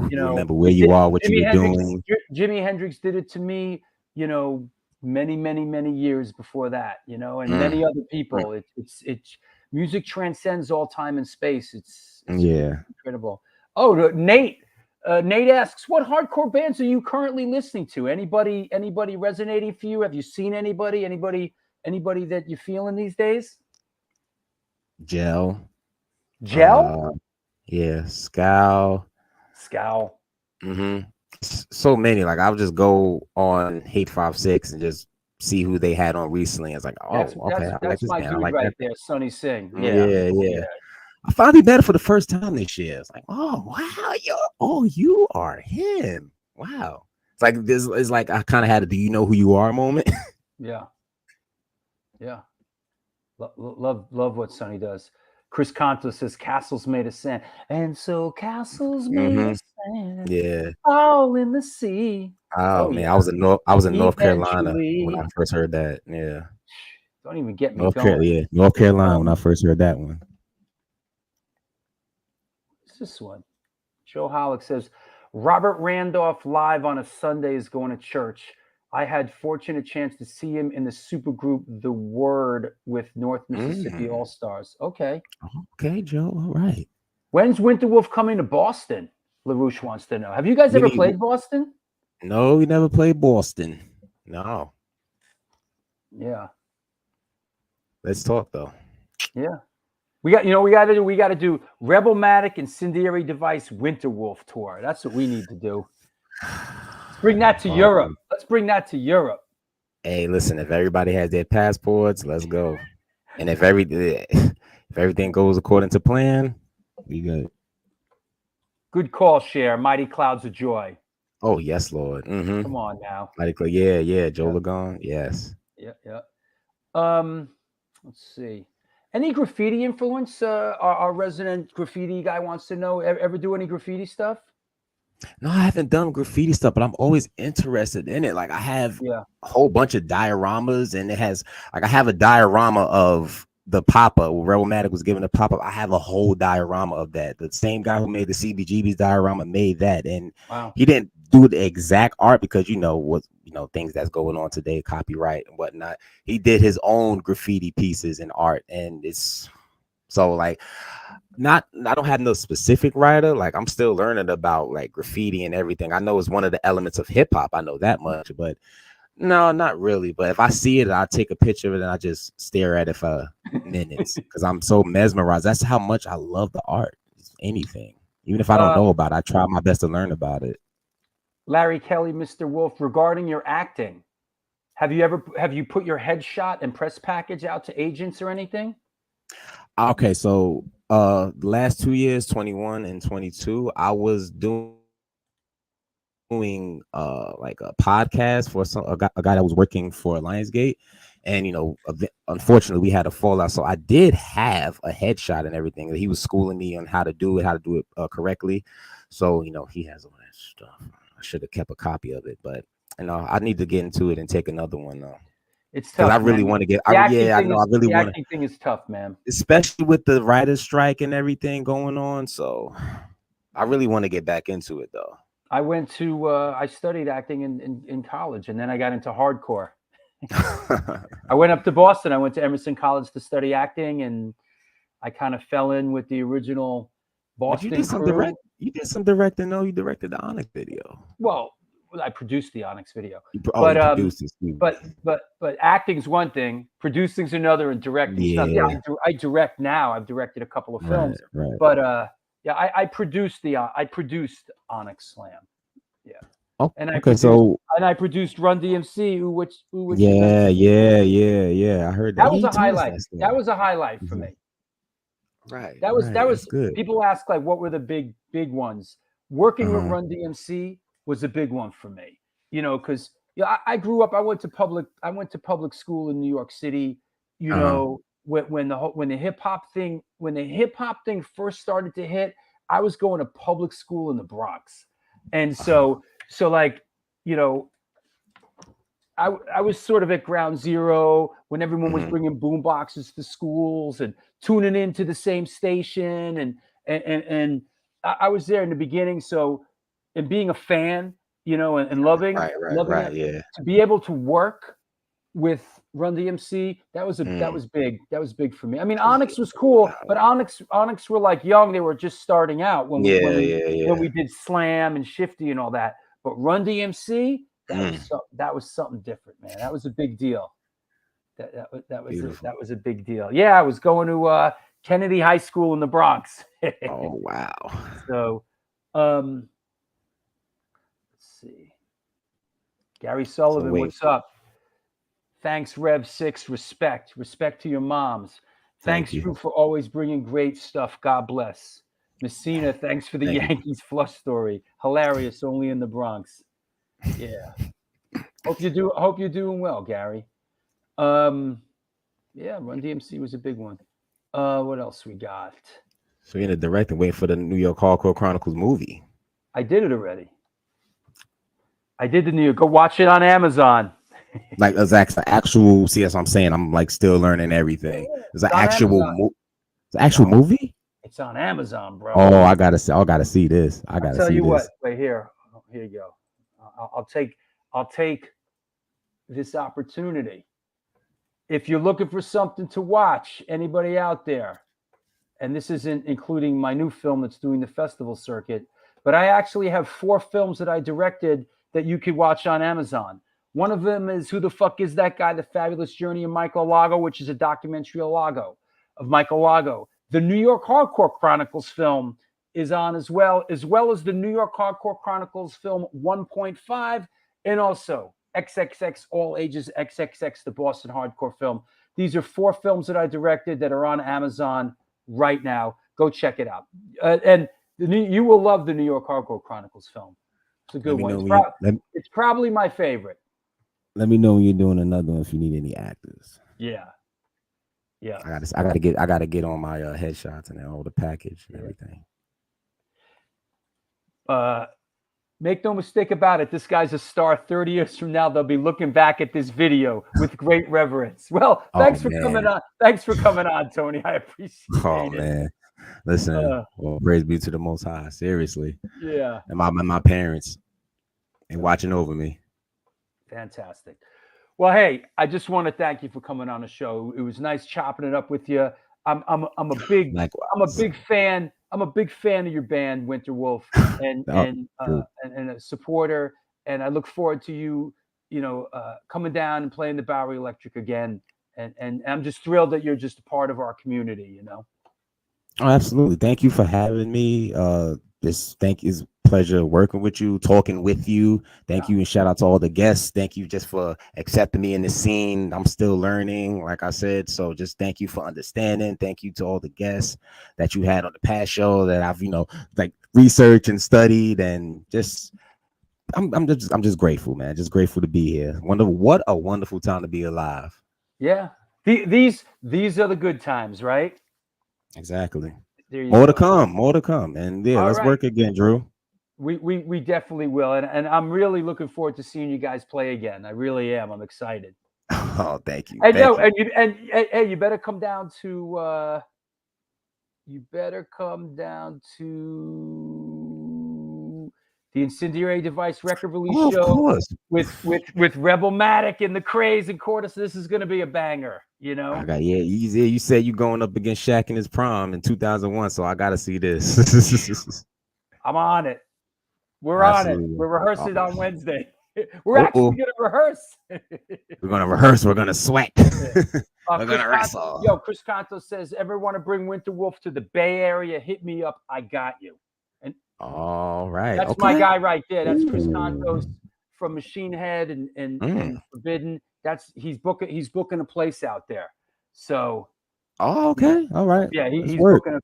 you know, remember where you are, what you were Hendrix, doing. Jimi Hendrix did it to me, you know, many years before that, you know, and many other people. It's music transcends all time and space. It's Yeah. incredible. Oh, Nate. Nate asks, what hardcore bands are you currently listening to? Anybody resonating for you? Have you seen anybody that you feeling these days? Gel. Gel? Yeah, Scowl. Mm-hmm. So many. Like I'll just go on Hate 56 and just see who they had on recently. It's like, oh, okay, I like that's this my band. I dude like right that. there, Sonny Singh. Yeah. I finally met him for the first time this year. It's like, oh wow, you are him. Wow. It's like this is like I kind of had a do you know who you are moment. Yeah. Love what Sonny does. Chris Conto says castles made of sand. And so castles made of sand. Yeah. All in the sea. Oh man, yeah. I was in North Carolina Eventually. when I first heard that. Yeah. Don't even get me going. North Carolina when I first heard that one. What's this one? Joe Hollick says, Robert Randolph live on a Sunday is going to church. I had fortunate chance to see him in the supergroup The Word with North Mississippi All Stars. Okay. Okay, Joe. All right. When's Winterwolf coming to Boston? LaRouche wants to know. Have you guys ever played Boston? No, we never played Boston. No. Yeah. Let's talk though. Yeah. We got to do Rebelmatic Incendiary Device Winterwolf tour. That's what we need to do. Let's bring that to Europe. Let's bring that to Europe. Hey, listen, if everybody has their passports, let's go. And if everything goes according to plan, we good. Good call, Cher. Mighty Clouds of Joy. Oh, yes, Lord. Mm-hmm. Come on now. Mighty Clouds. Yeah. Joe Lagon. Yes. Yeah. Let's see. Any graffiti influence? Our resident graffiti guy wants to know. Ever do any graffiti stuff? No, I haven't done graffiti stuff, but I'm always interested in it. Like I have a whole bunch of dioramas, and it has like I have a diorama of the pop-up. Rebelmatic was given a pop-up. I have a whole diorama of that. The same guy who made the CBGB's diorama made that, and he didn't do the exact art because things that's going on today, copyright and whatnot. He did his own graffiti pieces and art, and it's so like. I don't have no specific writer. Like I'm still learning about like graffiti and everything. I know it's one of the elements of hip hop. I know that much, but no, not really. But if I see it, I take a picture of it and I just stare at it for minutes because I'm so mesmerized. That's how much I love the art. Anything, even if I don't know about it, I try my best to learn about it. Larry Kelly, Mr. Wolf, regarding your acting, have you put your headshot and press package out to agents or anything? Okay, so the last 2 years, 21 and 22, I was doing like a podcast for a guy that was working for Lionsgate, and unfortunately we had a fallout. So I did have a headshot and everything. He was schooling me on how to do it correctly. So he has all that stuff. I should have kept a copy of it, but I need to get into it and take another one though. It's tough. I really want to get. The acting thing is tough, man. Especially with the writer's strike and everything going on. So I really want to get back into it, though. I studied acting in college, and then I got into hardcore. I went up to Boston. I went to Emerson College to study acting, and I kind of fell in with the original Boston crew. You did some directing, though. You directed the Onyx video. Well, I produced the Onyx video, but acting's one thing, producing's another, and directing stuff. Yeah, I direct now. I've directed a couple of films, but I produced Onyx Slam. Yeah. Oh, and I produced Run DMC. Yeah. I heard that. That was a highlight. That was a highlight for me. Right. That was good. People ask like, what were the big ones? Working with Run DMC was a big one for me, because I grew up. I went to public school in New York City. When the hip hop thing first started to hit, I was going to public school in the Bronx, and so like I was sort of at ground zero when everyone was bringing boom boxes to schools and tuning into the same station and I was there in the beginning. So, and being a fan, you know, and loving loving it, Yeah. to be able to work with Run DMC, that was big. That was big for me. I mean, Onyx was cool, but Onyx were like young. They were just starting out when we did Slam and Shifty and all that. But Run DMC, that was something different, man. That was a big deal. That was a big deal. Yeah, I was going to Kennedy High School in the Bronx. Oh wow. So, let's see. Gary Sullivan, what's up? Thanks, Rev 6. Respect to your moms. Thanks, Drew, for always bringing great stuff. God bless. Messina, thanks for the Yankees flush story. Hilarious, only in the Bronx. Yeah. Hope you're doing well, Gary. Yeah, Run DMC was a big one. What else we got? So you're in the direct and waiting for the New York Hardcore Chronicles movie. I did it already. I did the New York. Go watch it on Amazon. Like it's actual. See, that's what I'm saying. I'm like still learning everything. It's an actual movie. It's on Amazon, bro. Oh, I gotta see this. I gotta tell see you this. what. Wait here. Here you go. I'll take this opportunity. If you're looking for something to watch, anybody out there, and this isn't including my new film that's doing the festival circuit, but I actually have 4 films that I directed that you could watch on Amazon. One of them is Who the Fuck Is That Guy? The Fabulous Journey of Michael Lago, which is a documentary of Michael Lago. The New York Hardcore Chronicles film is on as well as the New York Hardcore Chronicles film 1.5, and also XXX All Ages XXX, the Boston Hardcore film. These are 4 films that I directed that are on Amazon right now. Go check it out. And you will love the New York Hardcore Chronicles film. It's a good one. It's probably my favorite. Let me know when you're doing another one if you need any actors. Yeah. I gotta get on my headshots and all the package and everything. Make no mistake about it. This guy's a star. 30 years from now, they'll be looking back at this video with great reverence. Well, thanks for coming on. Thanks for coming on, Tony. I appreciate it. Oh man, listen. Well, praise be to the Most High. Seriously. Yeah. And my parents and watching over me. Fantastic. Well, hey, I just want to thank you for coming on the show. It was nice chopping it up with you. I'm a big fan. I'm a big fan of your band, Winterwolf, and a supporter. And I look forward to you, coming down and playing the Bowery Electric again. And I'm just thrilled that you're just a part of our community. Oh, absolutely. Thank you for having me. It's a pleasure working with you, talking with you. Thank you, and shout out to all the guests. Thank you just for accepting me in the scene. I'm still learning, like I said. So just thank you for understanding. Thank you to all the guests that you had on the past show that I've, like researched and studied, and just I'm just grateful, man. Just grateful to be here. What a wonderful time to be alive. Yeah. These are the good times, right? Exactly. More to come. And yeah, let's work again, Drew. We definitely will. And I'm really looking forward to seeing you guys play again. I really am. I'm excited. Oh, thank you. And you better come down to the Incendiary Device record release show with Rebelmatic and the Craze and Cordis. This is going to be a banger, You said you going up against Shaq in his prime in 2001, so I got to see this. I'm on it. We're on it. We're rehearsing on Wednesday. We're actually going to rehearse. We're going to rehearse. We're going to sweat. We're going to wrestle. Chris Canto says, ever want to bring Winterwolf to the Bay Area? Hit me up. I got you. And all right. That's my guy right there. That's Chris Cantos from Machine Head and Forbidden. He's booking a place out there. So. Oh, okay. All right. Yeah, he's booking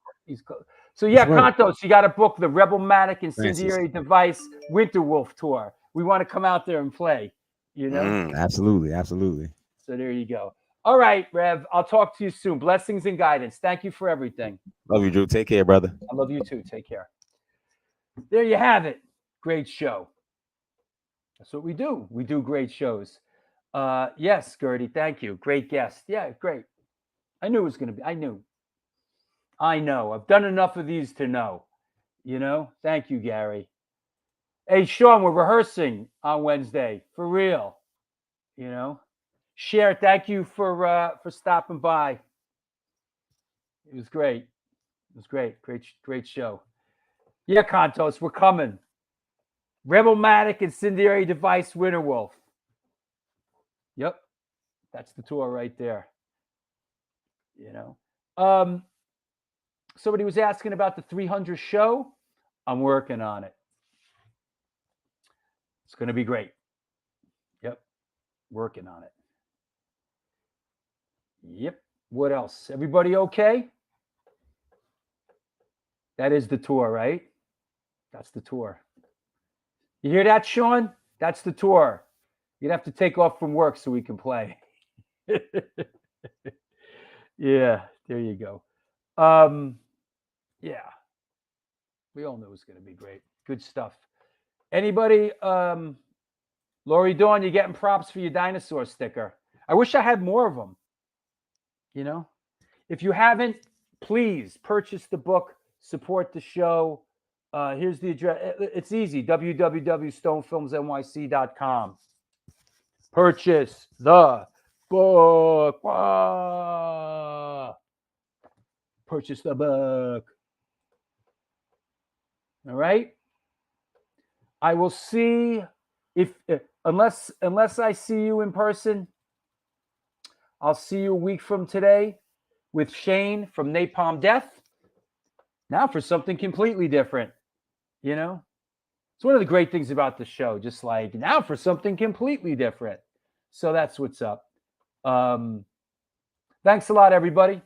So yeah, Cantos, you got to book the Rebelmatic Incendiary Device Winterwolf tour. We want to come out there and play, Absolutely. So there you go. All right, Rev. I'll talk to you soon. Blessings and guidance. Thank you for everything. Love you, Drew. Take care, brother. I love you too. Take care. There you have it. Great show. That's what we do. We do great shows. Yes, Gertie. Thank you. Great guest. Yeah, great. I knew it was going to be. I knew. I know. I've done enough of these to know. You know? Thank you, Gary. Hey, Sean, we're rehearsing on Wednesday. For real. You know? Cher, thank you for stopping by. It was great. It was great. Great show. Yeah, Contos, we're coming. Rebelmatic Incendiary Device Winterwolf. Yep. That's the tour right there. You know. Somebody was asking about the 300 show. I'm working on it. It's going to be great. Yep. Working on it. Yep. What else? Everybody okay? That is the tour, right? That's the tour. You hear that, Sean? That's the tour. You'd have to take off from work so we can play. Yeah, there you go. Yeah. We all knew it was going to be great. Good stuff. Anybody? Lori Dawn, you're getting props for your dinosaur sticker. I wish I had more of them. You know? If you haven't, please purchase the book, support the show. Here's the address. It's easy, www.stonefilmsnyc.com. Purchase the book. Purchase the book. All right? I will see if unless I see you in person, I'll see you a week from today with Shane from Napalm Death. Now for something completely different, you know? It's one of the great things about the show, just like now for something completely different. So that's what's up. Thanks a lot, everybody.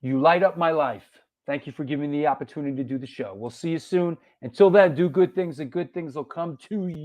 You light up my life. Thank you for giving me the opportunity to do the show. We'll see you soon. Until then, do good things and good things will come to you.